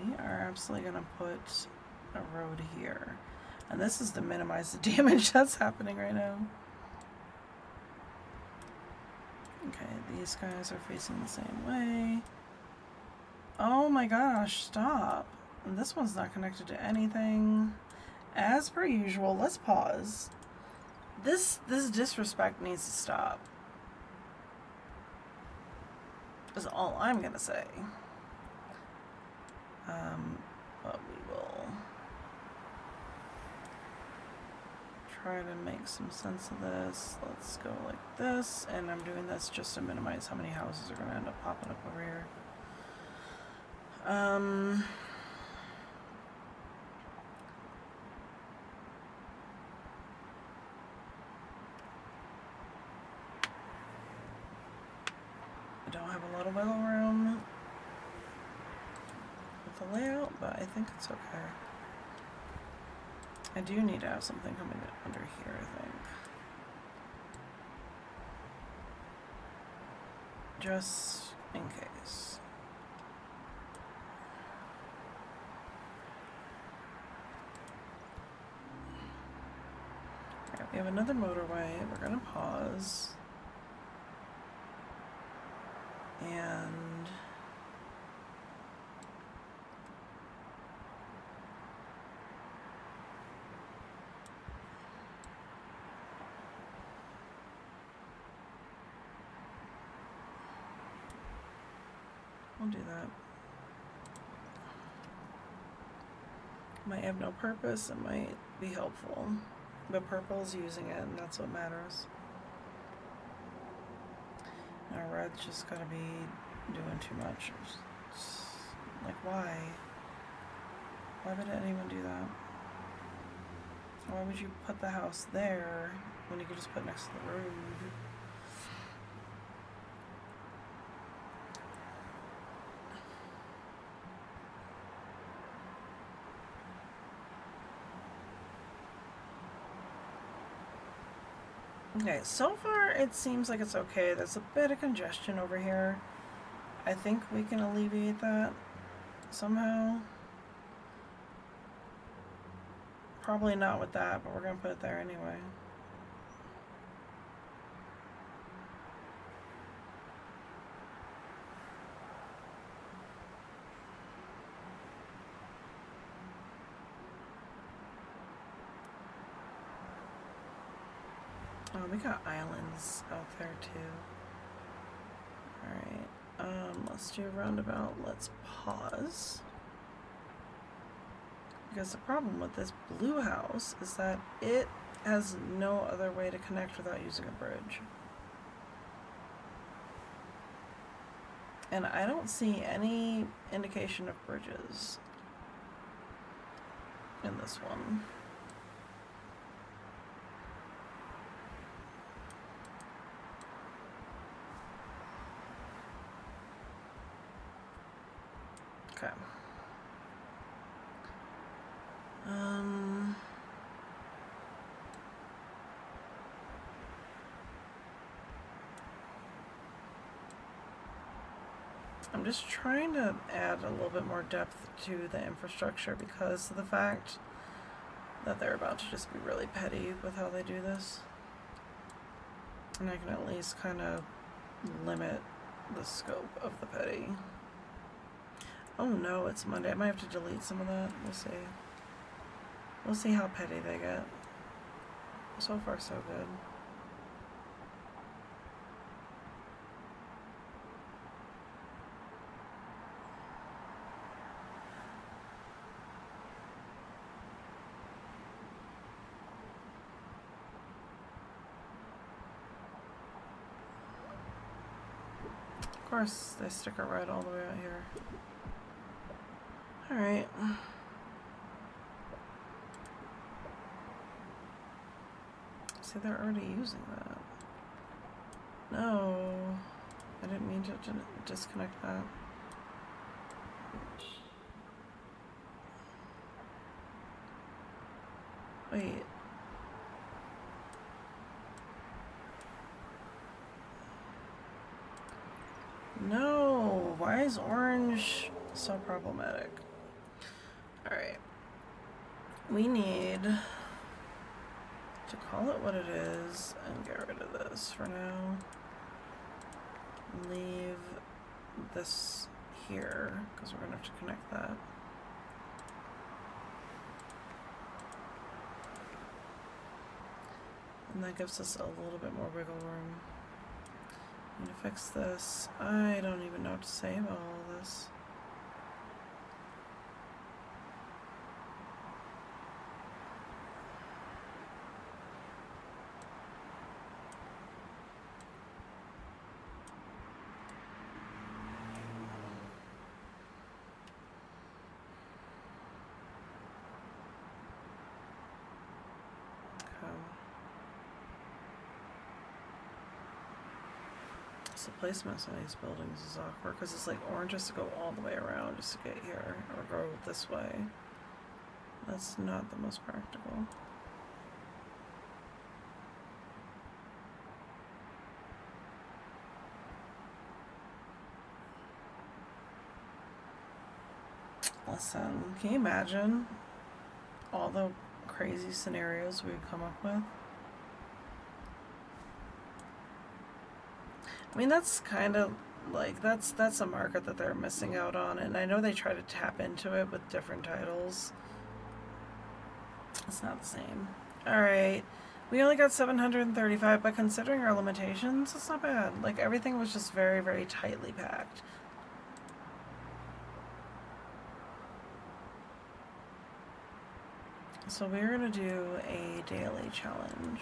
We are absolutely going to put a road here. And this is to minimize the damage that's happening right now. Okay, these guys are facing the same way. Oh my gosh, stop. And this one's not connected to anything. As per usual, let's pause. This disrespect needs to stop. Is all I'm gonna say. But we will try to make some sense of this. Let's go like this, and I'm doing this just to minimize how many houses are going to end up popping up over here. I don't have a lot of wiggle room with the layout, but I think it's okay. I do need to have something coming under here, I think. Just in case. Alright, we have another motorway. We're gonna pause. And we'll do that. Might have no purpose, it might be helpful. But purple's using it, and that's what matters. Now red's just gotta be doing too much. Like, why? Why would anyone do that? Why would you put the house there when you could just put it next to the road? Okay, so far it seems like it's okay. There's a bit of congestion over here. I think we can alleviate that somehow. Probably not with that, but we're gonna put it there anyway. Oh, we got islands out there too. Alright, let's do a roundabout. Let's pause. Because the problem with this blue house is that it has no other way to connect without using a bridge. And I don't see any indication of bridges in this one. Okay. I'm just trying to add a little bit more depth to the infrastructure because of the fact that they're about to just be really petty with how they do this. And I can at least kind of limit the scope of the petty. Oh no, it's Monday. I might have to delete some of that. We'll see. We'll see how petty they get. So far, so good. Of course, they stick a red all the way out here. Alright. See, they're already using that. No. I didn't mean to disconnect that. Wait. No! Why is orange so problematic? Alright. We need to call it what it is and get rid of this for now. Leave this here because we're gonna have to connect that. And that gives us a little bit more wiggle room. I'm gonna fix this. I don't even know what to say about all of this. The placement of some of these buildings is awkward because it's like orange has to go all the way around just to get here or go this way. That's not the most practical. Listen, can you imagine all the crazy scenarios we would come up with? I mean, that's kind of like, that's a market that they're missing out on, and I know they try to tap into it with different titles. It's not the same. Alright, we only got 735, but considering our limitations, it's not bad. Like, everything was just very, very tightly packed. So we're going to do a daily challenge.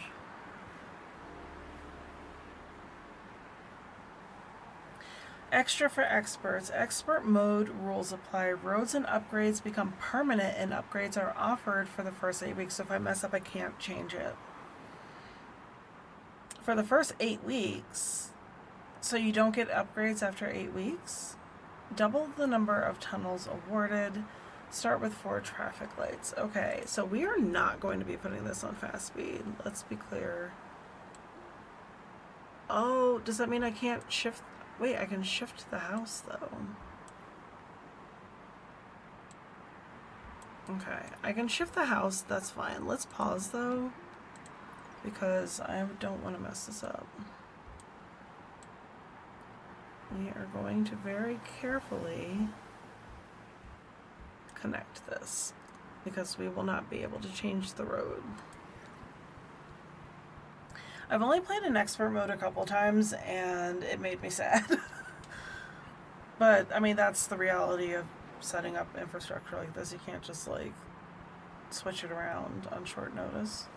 Extra for experts. Expert mode rules apply. Roads and upgrades become permanent, and upgrades are offered for the first 8 weeks. So if I mess up, I can't change it. For the first 8 weeks, so you don't get upgrades after 8 weeks. Double the number of tunnels awarded. Start with 4 traffic lights. Okay, so we are not going to be putting this on fast speed. Let's be clear. Oh, does that mean I can't shift? Wait, I can shift the house though. Okay, I can shift the house, that's fine. Let's pause though, because I don't want to mess this up. We are going to very carefully connect this, because we will not be able to change the road. I've only played in expert mode a couple times, and it made me sad. But, I mean, that's the reality of setting up infrastructure like this. You can't just, like, switch it around on short notice.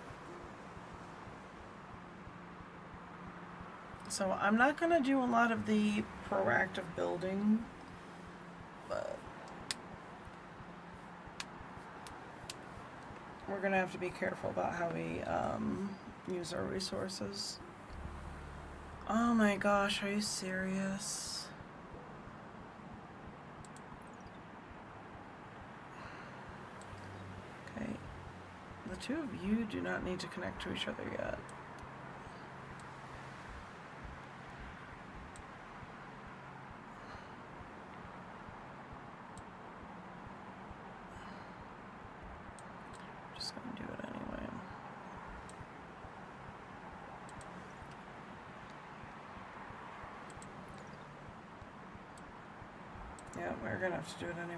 So I'm not going to do a lot of the proactive building, but we're going to have to be careful about how we use our resources. Oh my gosh, are you serious? Okay, the two of you do not need to connect to each other yet. Just gonna do it anyway. Yeah, we're gonna have to do it anyway.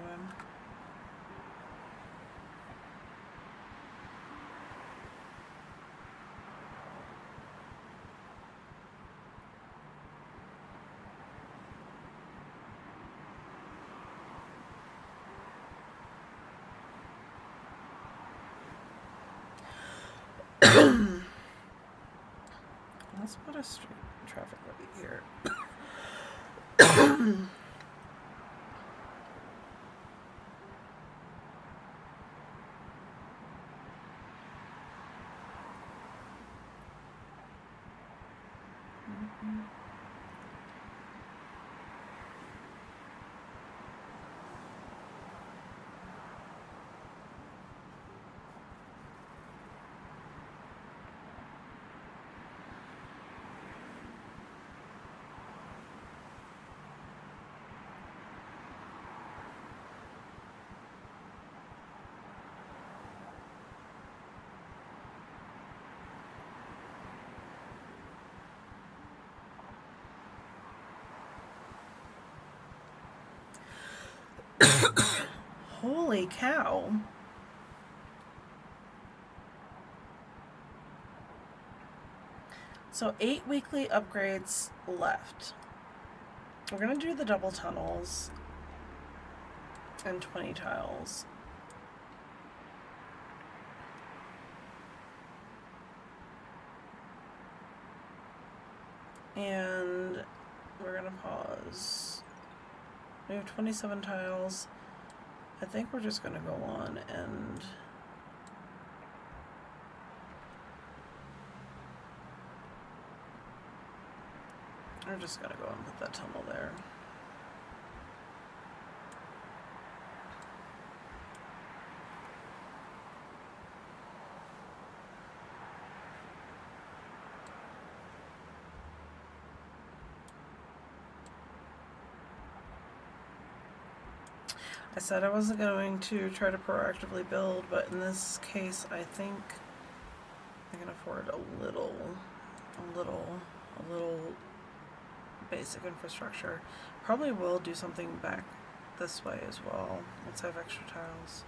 Let's put a street traffic light here. Holy cow. So 8 weekly upgrades left. We're going to do the double tunnels and 20 tiles. And we're going to pause. We have 27 tiles. I think we're just going to go on and we're just going to go and put that tunnel there. I said I wasn't going to try to proactively build, but in this case, I think I can afford a little basic infrastructure. Probably will do something back this way as well, once I have extra tiles.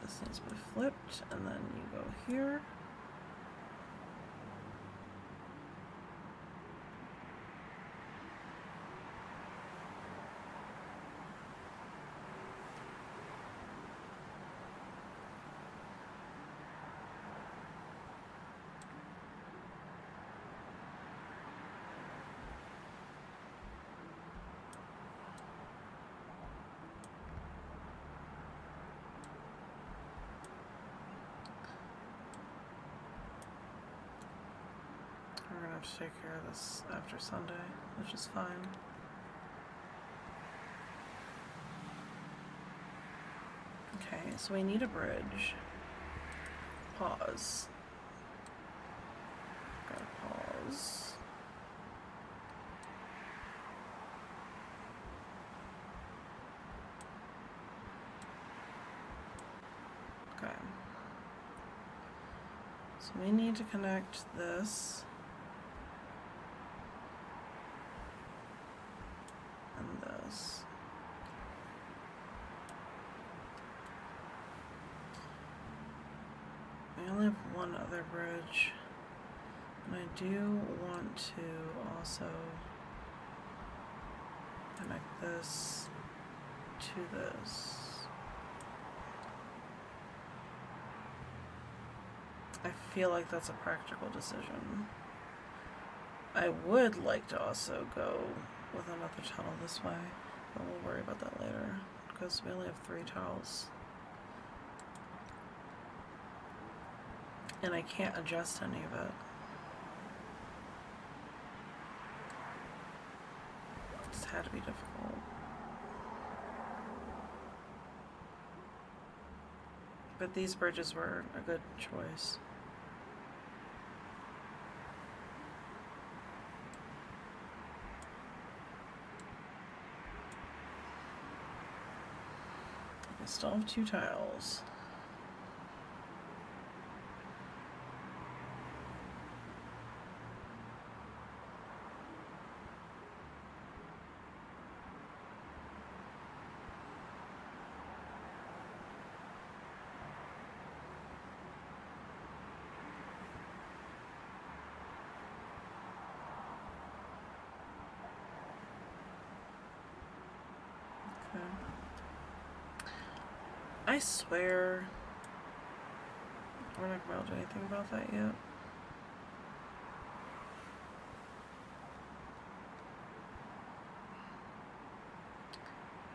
This needs to be flipped, and then you go here. to take care of this after Sunday, which is fine. Okay, so we need a bridge. Pause. Gotta pause. Okay. So we need to connect this and this. We only have one other bridge, and I do want to also connect this to this. I feel like that's a practical decision. I would like to also go with another tunnel this way, but we'll worry about that later, because we only have 3 tiles. And I can't adjust any of it. It's had to be difficult. But these bridges were a good choice. I still have 2 tiles. Okay. I swear we're not going to do anything about that yet.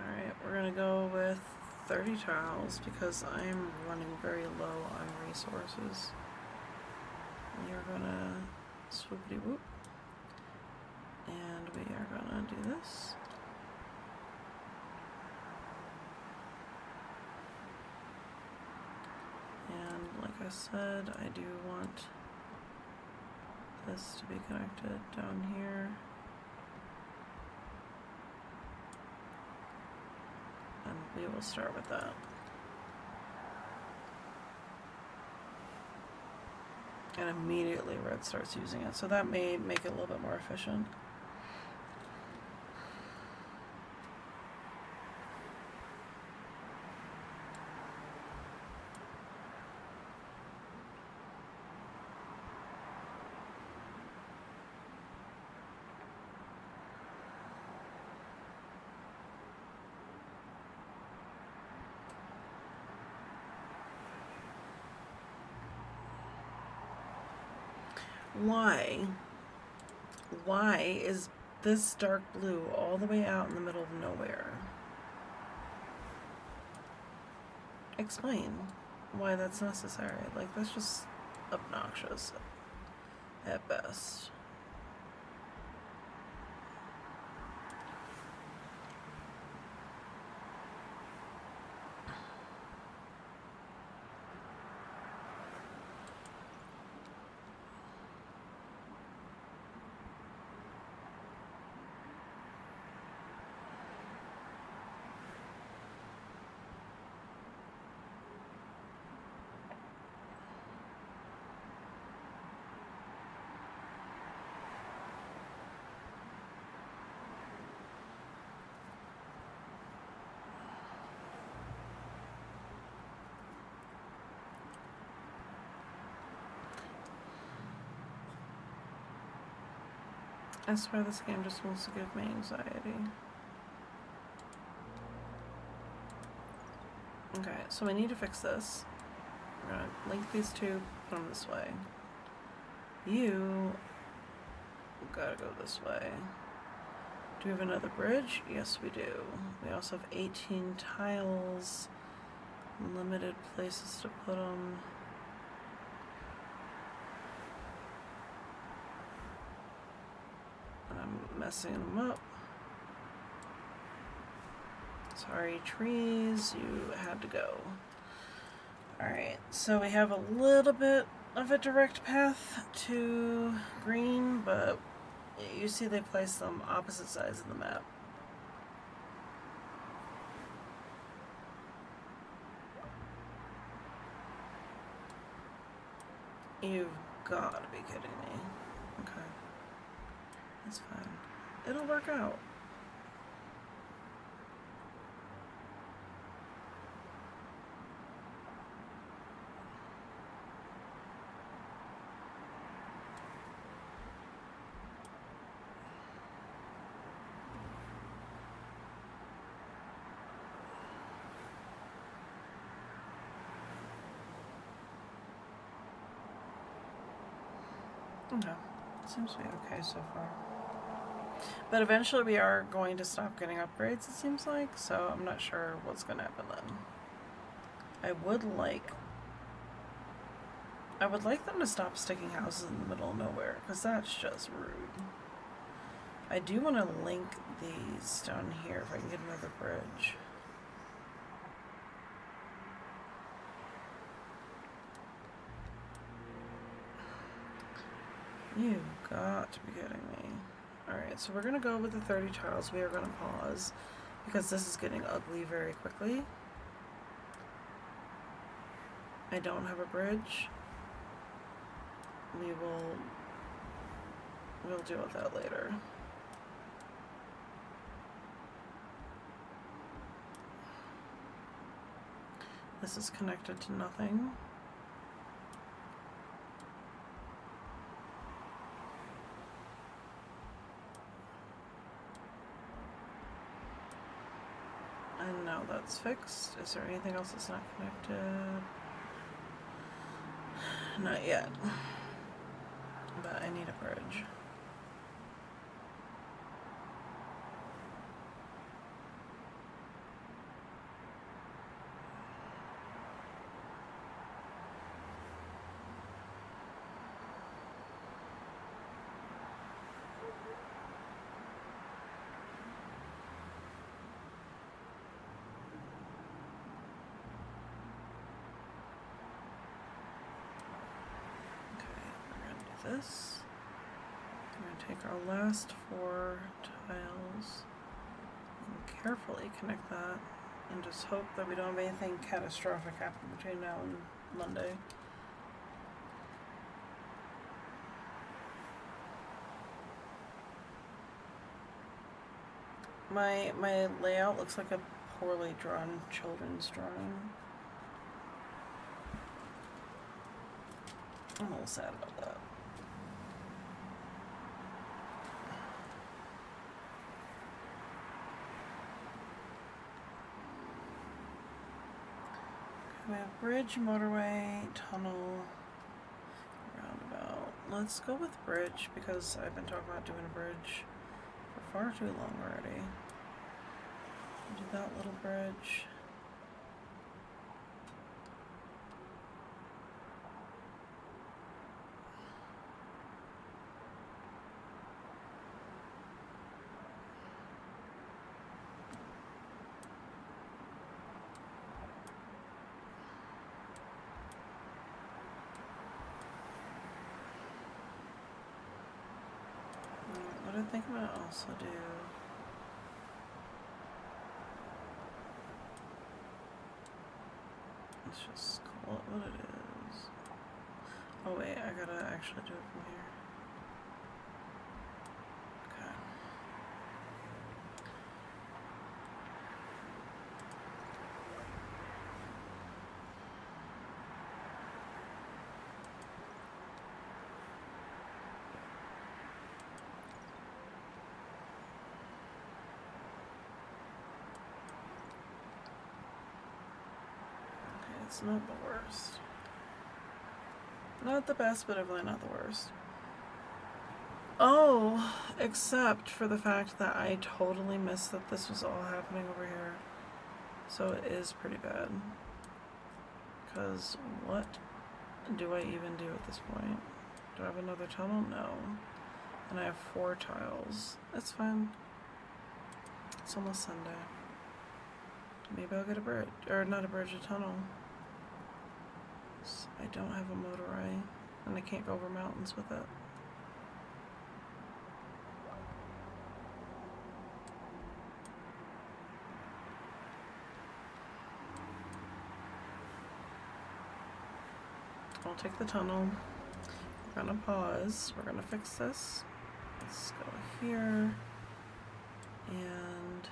Alright, we're going to go with 30 tiles because I'm running very low on resources. We are going to swoopity whoop. And we are going to do this. And like I said, I do want this to be connected down here. And we will start with that. And immediately red starts using it, so that may make it a little bit more efficient. Why is this dark blue all the way out in the middle of nowhere? Explain why that's necessary. Like, that's just obnoxious at best. I swear this game just wants to give me anxiety. Okay, so we need to fix this. We're gonna link these two, put them this way. You gotta go this way. Do we have another bridge? Yes, we do. We also have 18 tiles, limited places to put them. I'm messing them up. Sorry, trees, you had to go. Alright, so we have a little bit of a direct path to green, but you see they place them opposite sides of the map. You've got to be kidding me. Okay. That's fine. It'll work out. Okay. Seems to be okay so far. But eventually we are going to stop getting upgrades, it seems like, so I'm not sure what's going to happen then. I would like them to stop sticking houses in the middle of nowhere, because that's just rude. I do want to link these down here if I can get another bridge. You've got to be kidding me. Alright, so we're going to go with the 30 tiles. We are going to pause because this is getting ugly very quickly. I don't have a bridge. We'll deal with that later. This is connected to nothing. And now that's fixed. Is there anything else that's not connected? Not yet. But I need a bridge. This. I'm going to take our last 4 tiles and carefully connect that and just hope that we don't have anything catastrophic happen between now and Monday. My layout looks like a poorly drawn children's drawing. I'm a little sad about that. We have bridge, motorway, tunnel, roundabout. Let's go with bridge because I've been talking about doing a bridge for far too long already. Do that little bridge. What I think I'm gonna also do. Let's just call it what it is. Oh wait, I gotta actually do it from here. Okay. It's not the worst. Not the best, but definitely not the worst. Oh, except for the fact that I totally missed that this was all happening over here. So it is pretty bad. Because what do I even do at this point? Do I have another tunnel? No. And I have 4 tiles. That's fine. It's almost Sunday. Maybe I'll get a bridge. Or not a bridge, a tunnel. So I don't have a motorway. And I can't go over mountains with it. I'll take the tunnel. We're gonna pause. We're gonna fix this. Let's go here. And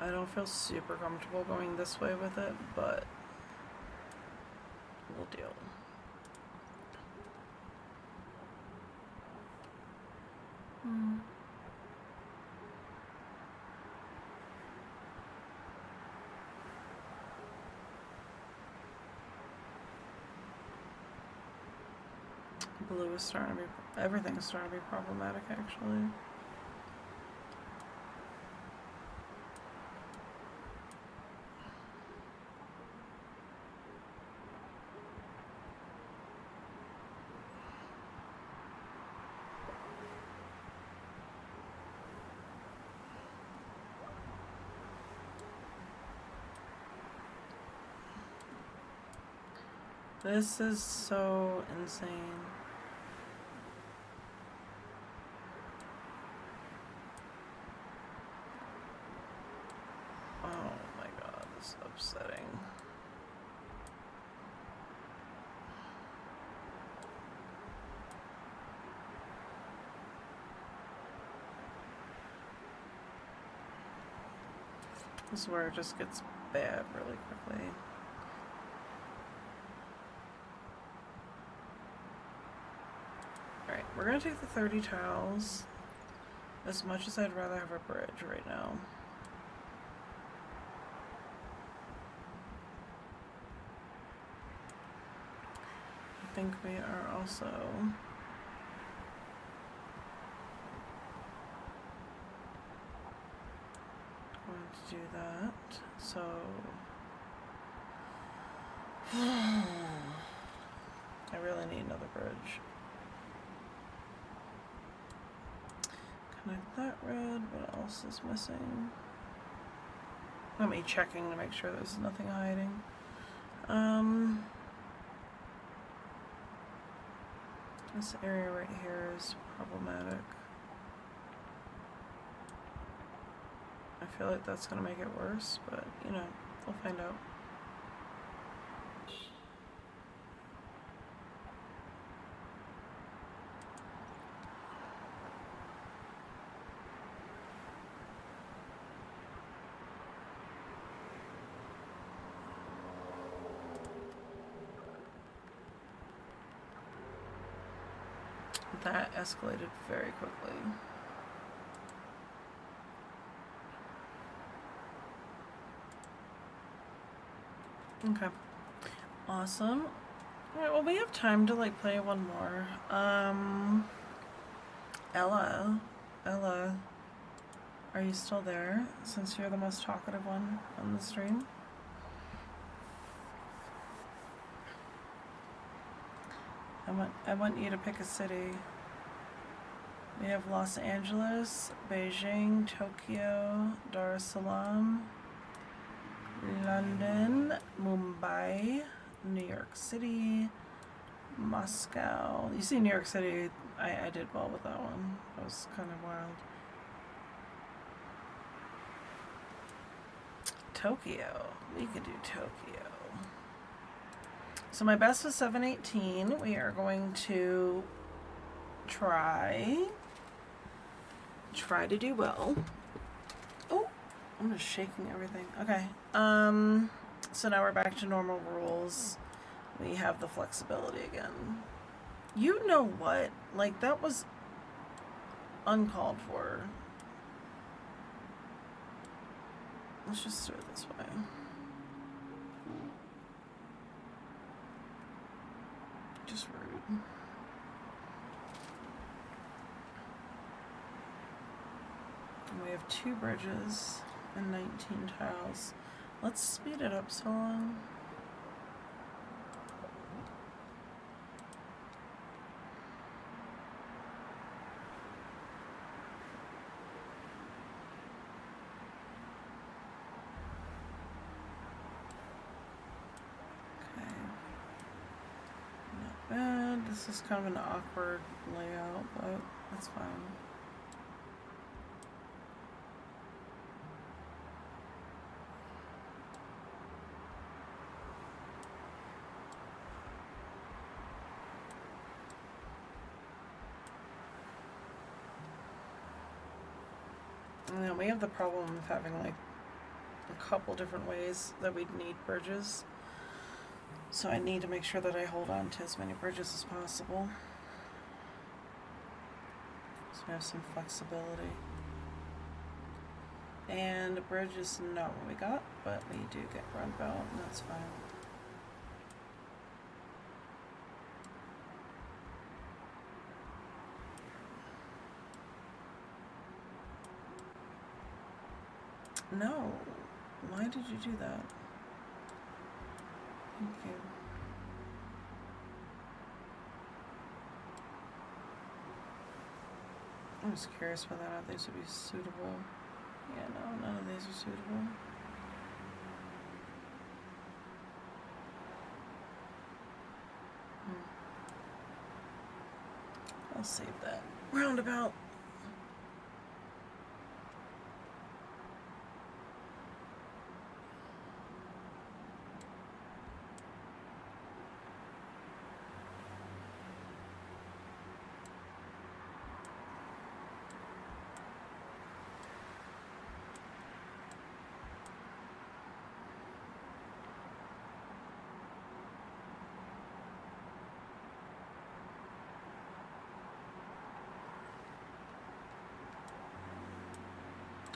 I don't feel super comfortable going this way with it, but we'll deal. Blue is starting to be, everything is starting to be problematic actually. This is so insane. Oh my god, this is upsetting. This is where it just gets bad really quickly. Alright, we're gonna take the 30 tiles. As much as I'd rather have a bridge right now. I think we are also going to do that. So I really need another bridge. Connect that red. What else is missing? Let me checking to make sure there's nothing hiding. This area right here is problematic. I feel like that's gonna make it worse, but you know, we'll find out. That escalated very quickly. Okay. Awesome. Alright, well we have time to like play one more. Ella, are you still there? Since you're the most talkative one on the stream. I want you to pick a city. We have Los Angeles, Beijing, Tokyo, Dar es Salaam, London, Mumbai, New York City, Moscow. You see New York City, I did well with that one. That was kind of wild. Tokyo. We could do Tokyo. So my best was 718. We are going to try to do well. Oh, I'm just shaking everything. Okay. So now we're back to normal rules. We have the flexibility again. You know what? Like, that was uncalled for. Let's just do it this way. Just rude. And we have 2 bridges and 19 tiles. Let's speed it up so long. This is kind of an awkward layout, but that's fine. And then we have the problem of having like a couple different ways that we'd need bridges. So I need to make sure that I hold on to as many bridges as possible. So we have some flexibility. And a bridge is not what we got, but we do get run belt, and that's fine. No. Why did you do that? Thank you. I was curious whether or not these would be suitable. Yeah, no, none of these are suitable. I'll save that. Roundabout.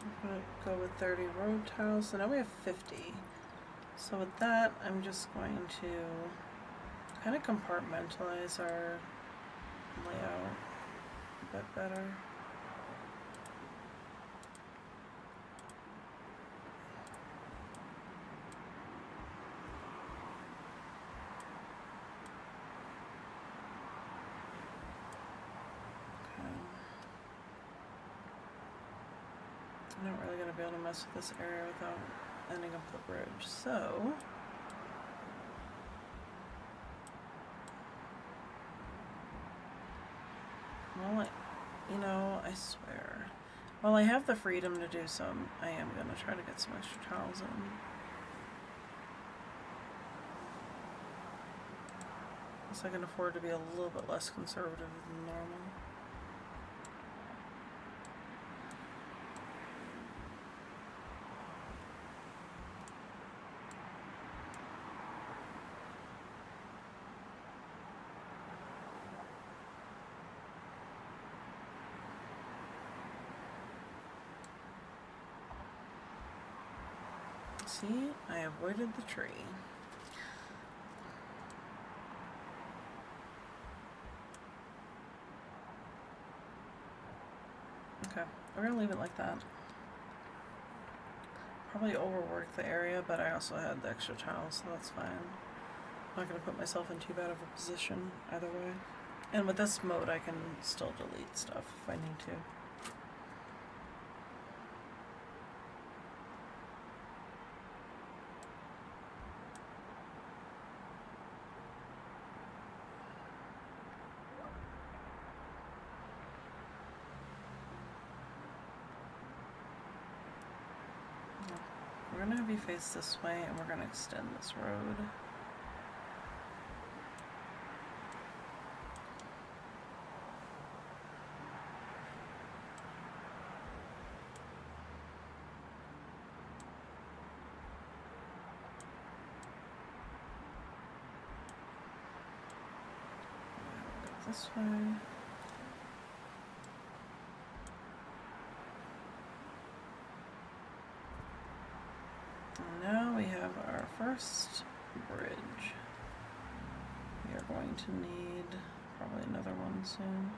I'm going to go with 30 road tiles. So now we have 50. So with that, I'm just going to kind of compartmentalize our layout a bit better. I'm not really going to be able to mess with this area without ending up the bridge, so well, I swear, while I have the freedom to do so, I am going to try to get some extra tiles in. So I can afford to be a little bit less conservative than normal. See, I avoided the tree. Okay, we're gonna leave it like that. Probably overworked the area, but I also had the extra tiles, so that's fine. I'm not gonna put myself in too bad of a position either way. And with this mode, I can still delete stuff if I need to. We're going to have you face this way, and we're going to extend this road. Go this way. Now we have our first bridge. We are going to need probably another one soon.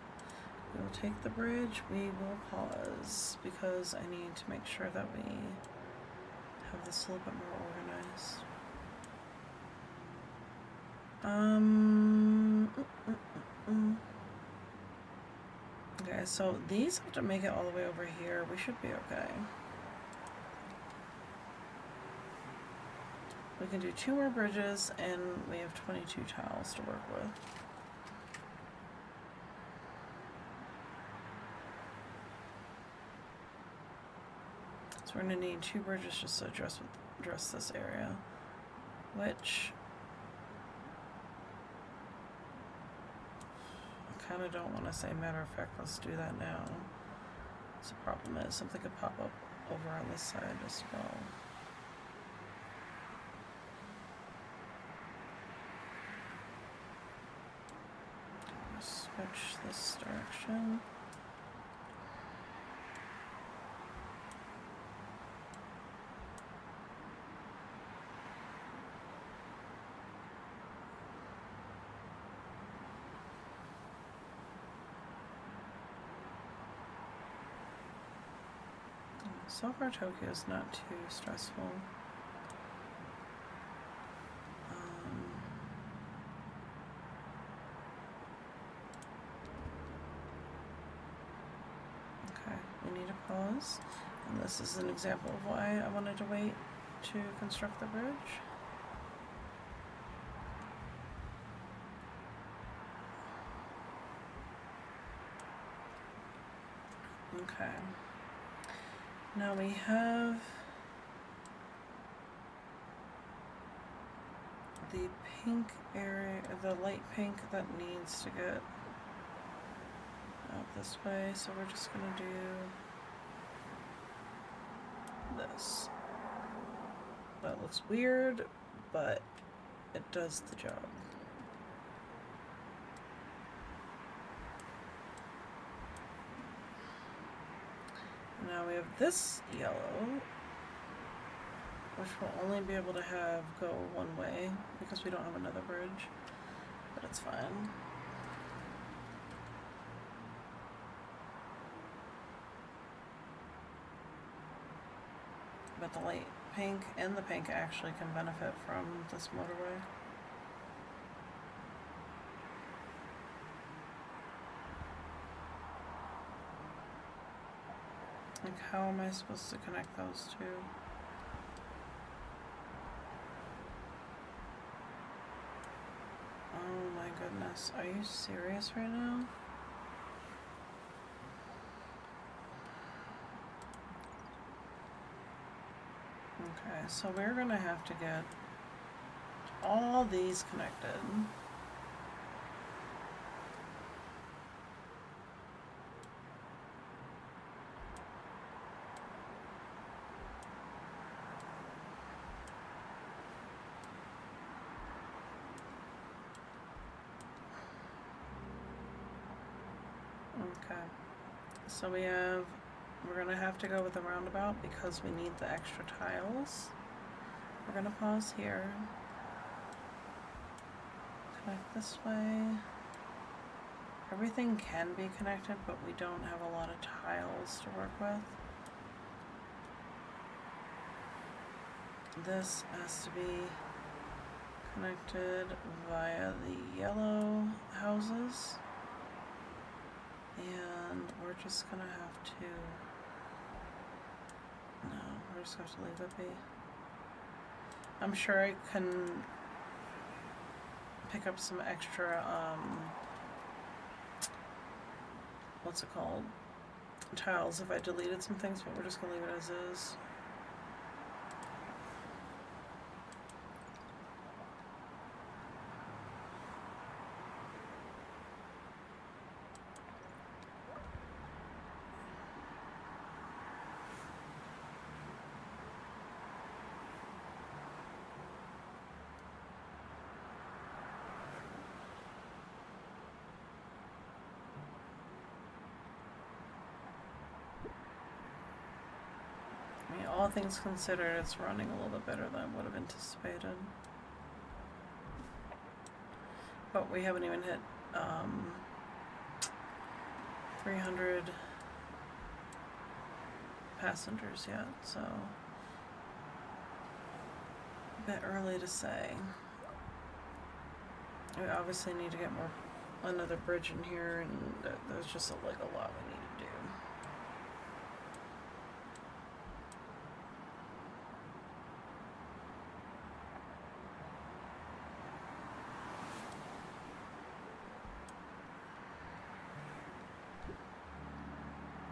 We'll take the bridge. We will pause because I need to make sure that we have this a little bit more organized. Okay, so these have to make it all the way over here. We should be okay. We can do 2 more bridges, and we have 22 tiles to work with. So we're going to need 2 bridges just to address this area, which I kind of don't want to say matter of fact, let's do that now. So the problem is something could pop up over on this side as well. Switch this direction. So far, Tokyo is not too stressful. Okay, we need a pause. And this is an example of why I wanted to wait to construct the bridge. Okay. Now we have the pink area, the light pink that needs to get out this way, so we're just gonna do this. That looks weird, but it does the job. Now we have this yellow, which we'll only be able to have go one way because we don't have another bridge, but it's fine. But the light pink and the pink actually can benefit from this motorway. Like, how am I supposed to connect those two? Oh my goodness, are you serious right now? Okay, so we're gonna have to get all these connected. Okay, so we're gonna have to go with a roundabout because we need the extra tiles. We're gonna pause here. Connect this way. Everything can be connected, but we don't have a lot of tiles to work with. This has to be connected via the yellow houses. And we're just gonna have to, no, we're just gonna have to leave it be. I'm sure I can pick up some extra, what's it called, tiles if I deleted some things, but we're just gonna leave it as is. All things considered, it's running a little bit better than I would have anticipated. But we haven't even hit 300 passengers yet, so a bit early to say. We obviously need to get another bridge in here, and there's just like a lot we need to do.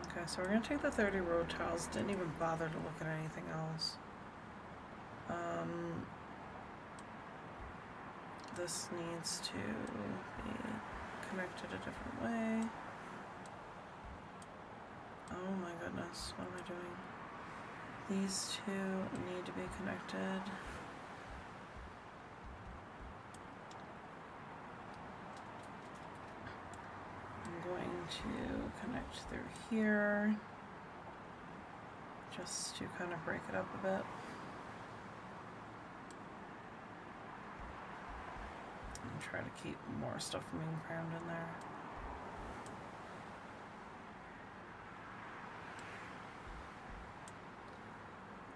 Okay, so we're going to take the 30 road tiles. Didn't even bother to look at anything else. This needs to be connected a different way. Oh my goodness, what am I doing? These two need to be connected. I'm going to connect through here, just to kind of break it up a bit. And try to keep more stuff from being crammed in there.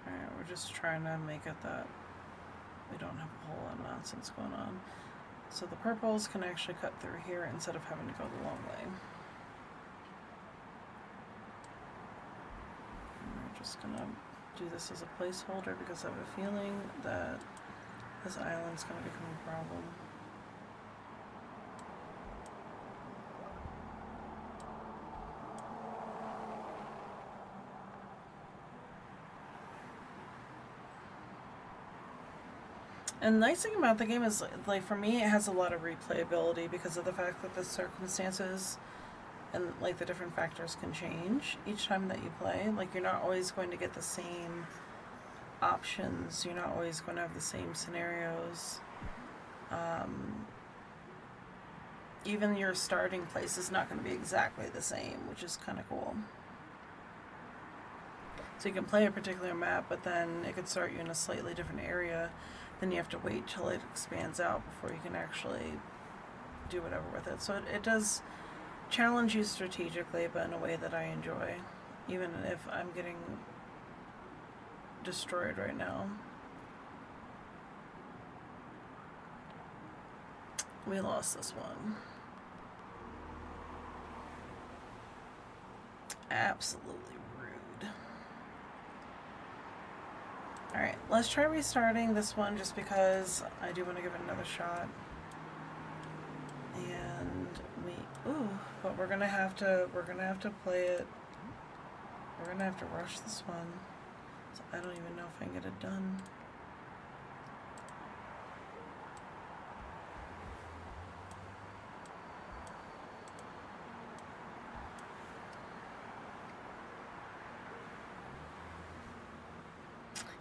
Alright, we're just trying to make it that we don't have a whole lot of nonsense going on. So the purples can actually cut through here instead of having to go the long way. And we're just gonna do this as a placeholder because I have a feeling that this island's gonna become a problem. And the nice thing about the game is, like, for me, it has a lot of replayability because of the fact that the circumstances and, like, the different factors can change each time that you play. Like, you're not always going to get the same options. You're not always going to have the same scenarios. Even your starting place is not going to be exactly the same, which is kind of cool. So you can play a particular map, but then it could start you in a slightly different area. Then you have to wait till it expands out before you can actually do whatever with it. So it does challenge you strategically, but in a way that I enjoy, even if I'm getting destroyed right now. We lost this one. Absolutely rude. Alright, let's try restarting this one just because I do want to give it another shot. And but we're gonna have to play it. We're gonna have to rush this one. So I don't even know if I can get it done.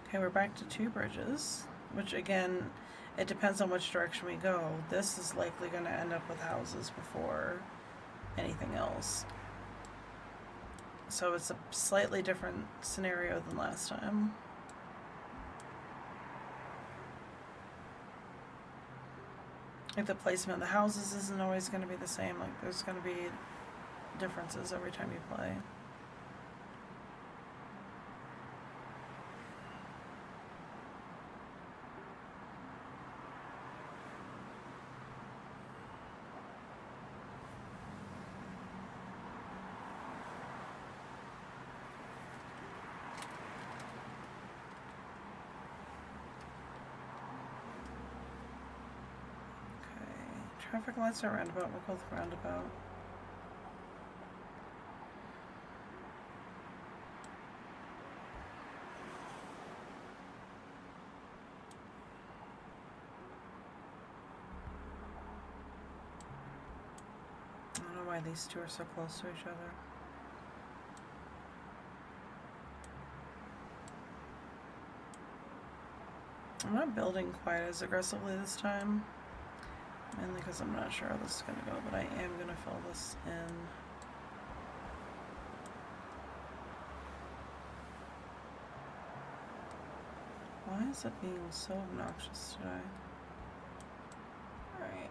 Okay, we're back to 2 bridges, which again, it depends on which direction we go. This is likely going to end up with houses before anything else. So it's a slightly different scenario than last time. Like the placement of the houses isn't always going to be the same. Like there's going to be differences every time you play. Traffic lights are roundabout. We'll go with roundabout. I don't know why these two are so close to each other. I'm not building quite as aggressively this time. Mainly because I'm not sure how this is going to go, but I am going to fill this in. Why is it being so obnoxious today? Alright.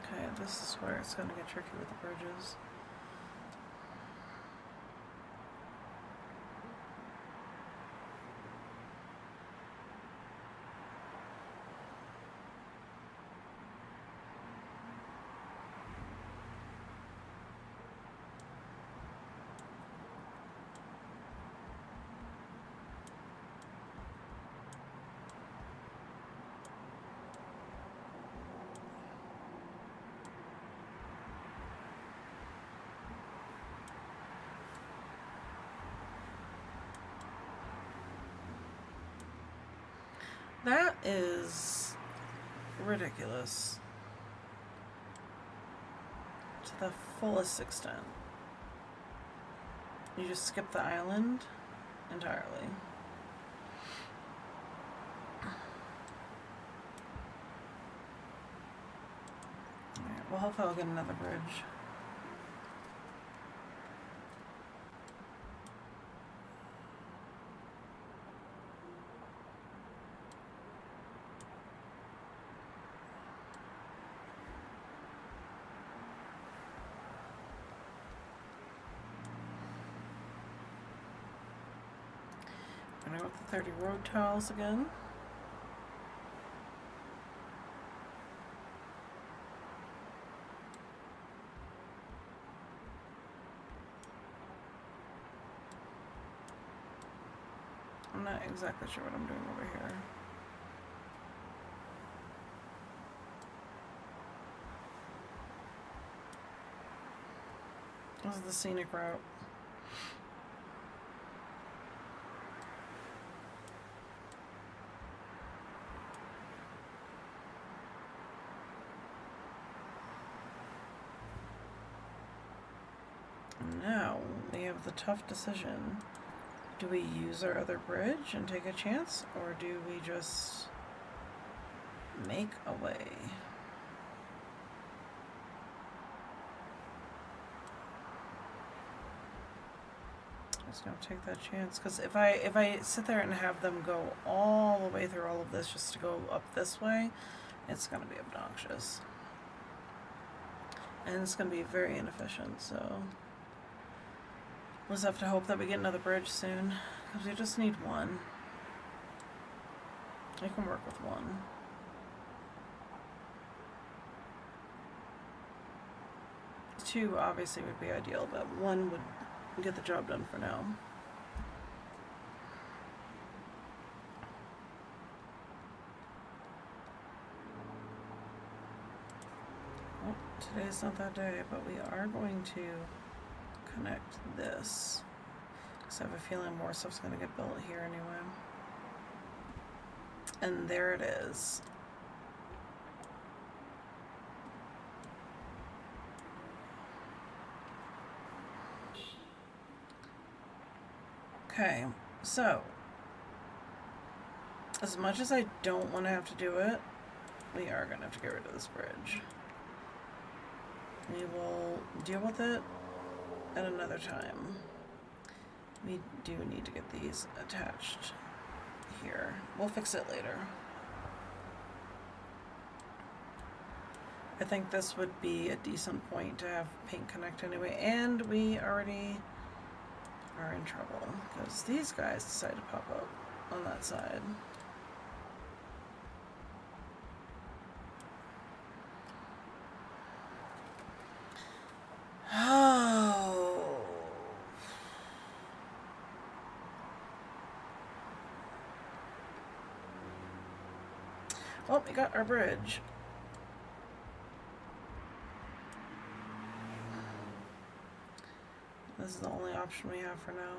Okay, this is where it's going to get tricky with the bridges. That is ridiculous to the fullest extent. You just skip the island entirely. Alright, well hopefully I'll get another bridge. I'm gonna go with the 30 road tiles again. I'm not exactly sure what I'm doing over here. This is the scenic route. Now we have the tough decision. Do we use our other bridge and take a chance, or do we just make a way? I'm just gonna take that chance, because if I sit there and have them go all the way through all of this just to go up this way, it's gonna be obnoxious. And it's gonna be very inefficient, so we'll just have to hope that we get another bridge soon, because we just need one. I can work with one. Two obviously would be ideal, but one would get the job done for now. Well, today's not that day, but we are going to connect this, because I have a feeling more stuff's going to get built here anyway. And there it is. Okay, so as much as I don't want to have to do it, we are going to have to get rid of this bridge. We will deal with it at another time. We do need to get these attached here. We'll fix it later. I think this would be a decent point to have paint connect anyway, and we already are in trouble because these guys decide to pop up on that side. Oh. Well, we got our bridge. This is the only option we have for now.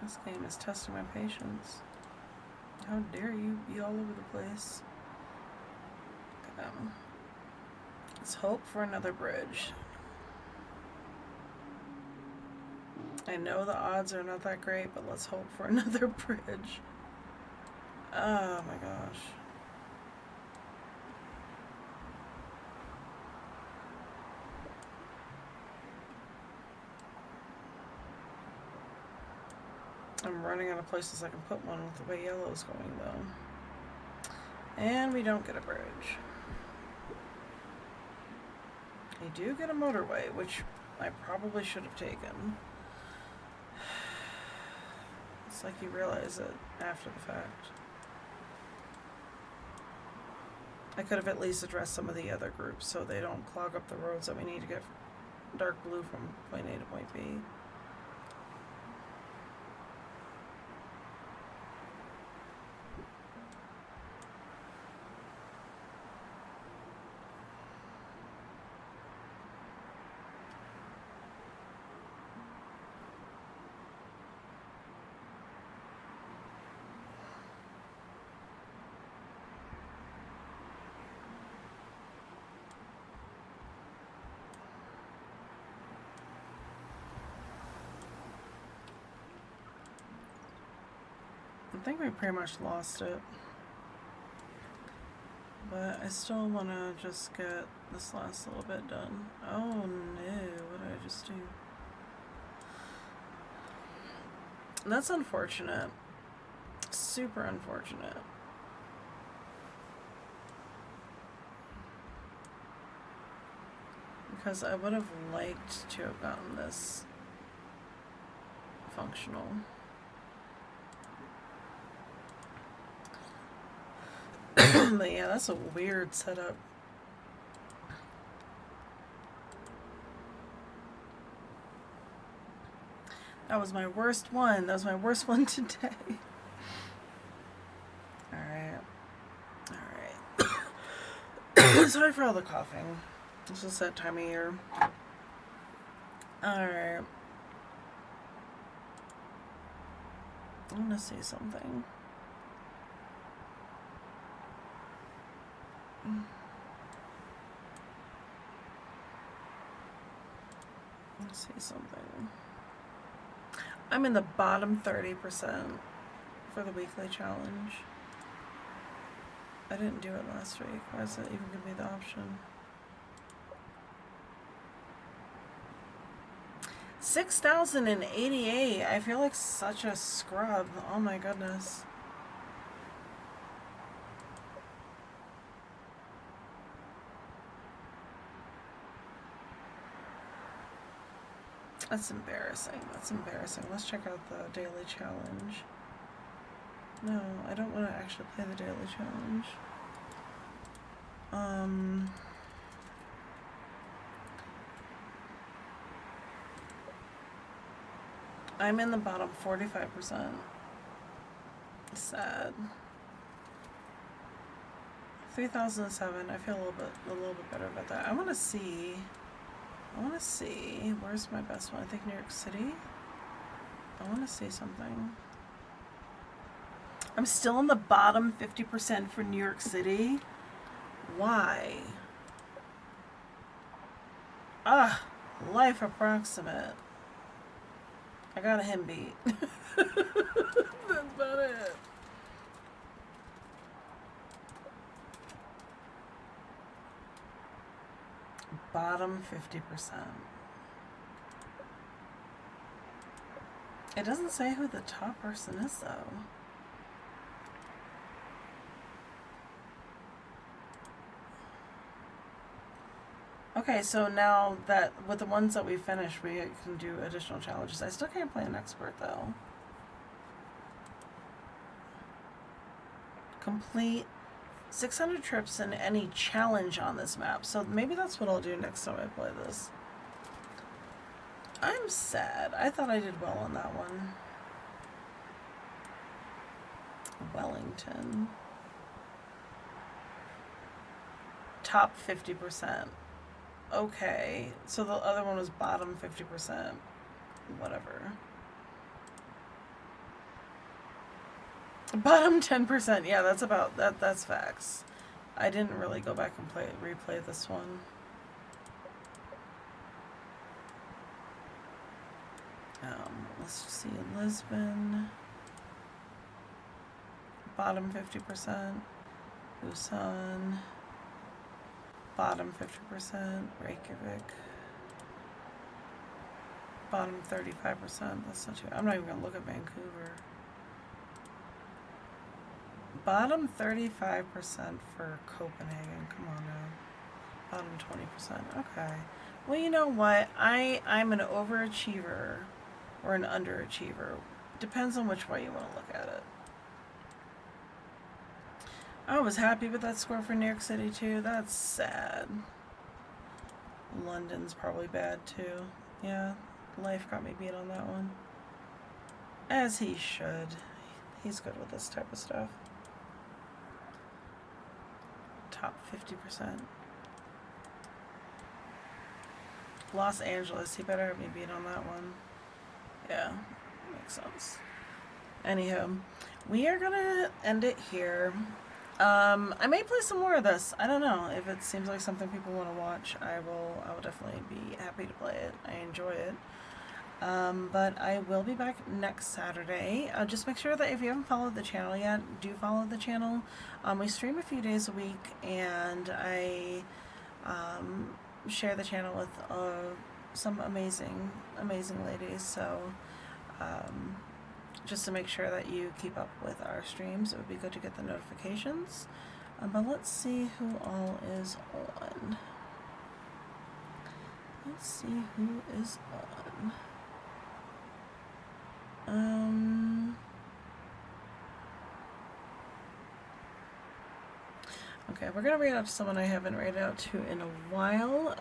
This game is testing my patience. How dare you be all over the place? Let's hope for another bridge. I know the odds are not that great, but let's hope for another bridge. Oh my gosh. I'm running out of places I can put one with the way yellow's going though. And we don't get a bridge. We do get a motorway, which I probably should have taken. It's like you realize it after the fact. I could have at least addressed some of the other groups so they don't clog up the roads that we need to get dark blue from point A to point B. I think we pretty much lost it. But I still want to just get this last little bit done. Oh no, what did I just do? That's unfortunate. Super unfortunate. Because I would have liked to have gotten this functional. But yeah, that's a weird setup. That was my worst one. That was my worst one today. Alright. Alright. Sorry for all the coughing. It's just that time of year. Alright. I want to say something. Let's see something. I'm in the bottom 30% for the weekly challenge. I didn't do it last week. Why does it even give me the option? 6,088. I feel like such a scrub. Oh my goodness. That's embarrassing. That's embarrassing. Let's check out the daily challenge. No, I don't want to actually play the daily challenge. I'm in the bottom 45%. Sad. 3,007. I feel a little bit better about that. I want to see. Where's my best one? I think New York City. I want to see something. I'm still in the bottom 50% for New York City. Why? Life approximate. I got a him beat. That's about it. Bottom 50%. It doesn't say who the top person is, though. Okay, so now that with the ones that we finished, we can do additional challenges. I still can't play an expert, though. Complete 600 trips in any challenge on this map. So maybe that's what I'll do next time I play this. I'm sad. I thought I did well on that one. Wellington. Top 50%. Okay. So the other one was bottom 50%. Whatever. Bottom 10%. Yeah, that's about that. That's facts. I didn't really go back and replay this one. Let's see, Lisbon, bottom 50%, Busan, bottom 50%, Reykjavik, bottom 35%, that's not too, I'm not even going to look at Vancouver. Bottom 35% for Copenhagen, come on now. Bottom 20%, okay. Well, you know what, I'm an overachiever or an underachiever. Depends on which way you want to look at it. I was happy with that score for New York City too. That's sad. London's probably bad too. Yeah, life got me beat on that one. As he should. He's good with this type of stuff. Top 50%. Los Angeles, he better have me beat on that one. Yeah, makes sense. Anyhow, we are gonna end it here. I may play some more of this. I don't know. If it seems like something people want to watch, I will definitely be happy to play it. I enjoy it. But I will be back next Saturday. Just make sure that if you haven't followed the channel yet, do follow the channel. We stream a few days a week, and I share the channel with some amazing ladies. So just to make sure that you keep up with our streams, it would be good to get the notifications. But let's see who all is on. Let's see who is on. Okay, we're gonna read out to someone I haven't read out to in a while,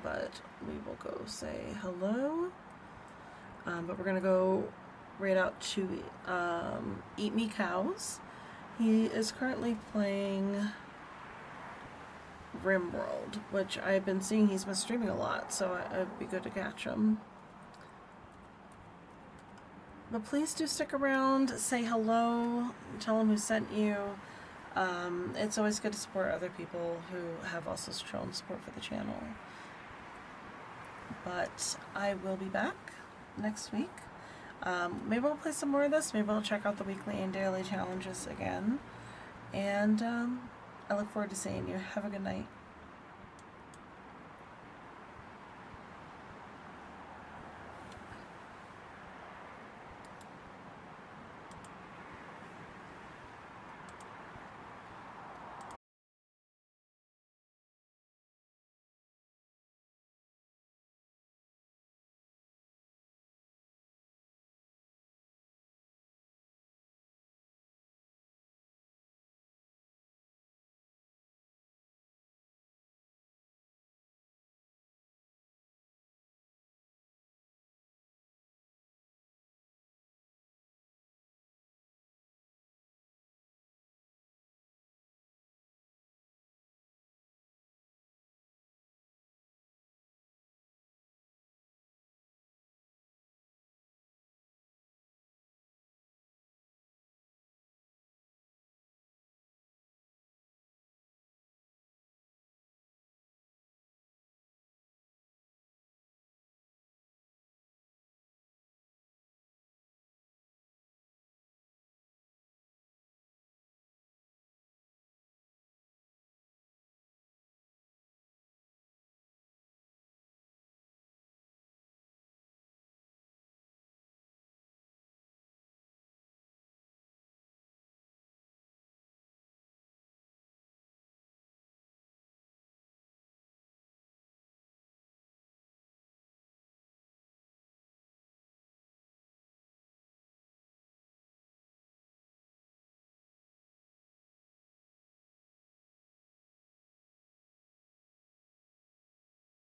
but we will go say hello. But we're gonna go read out to Eat Me Cows. He is currently playing RimWorld, which I've been seeing he's been streaming a lot, so it'd be good to catch him. But please do stick around, say hello, tell him who sent you. It's always good to support other people who have also shown support for the channel. But I will be back next week. Maybe I'll play some more of this. Maybe I'll check out the weekly and daily challenges again. And I look forward to seeing you. Have a good night.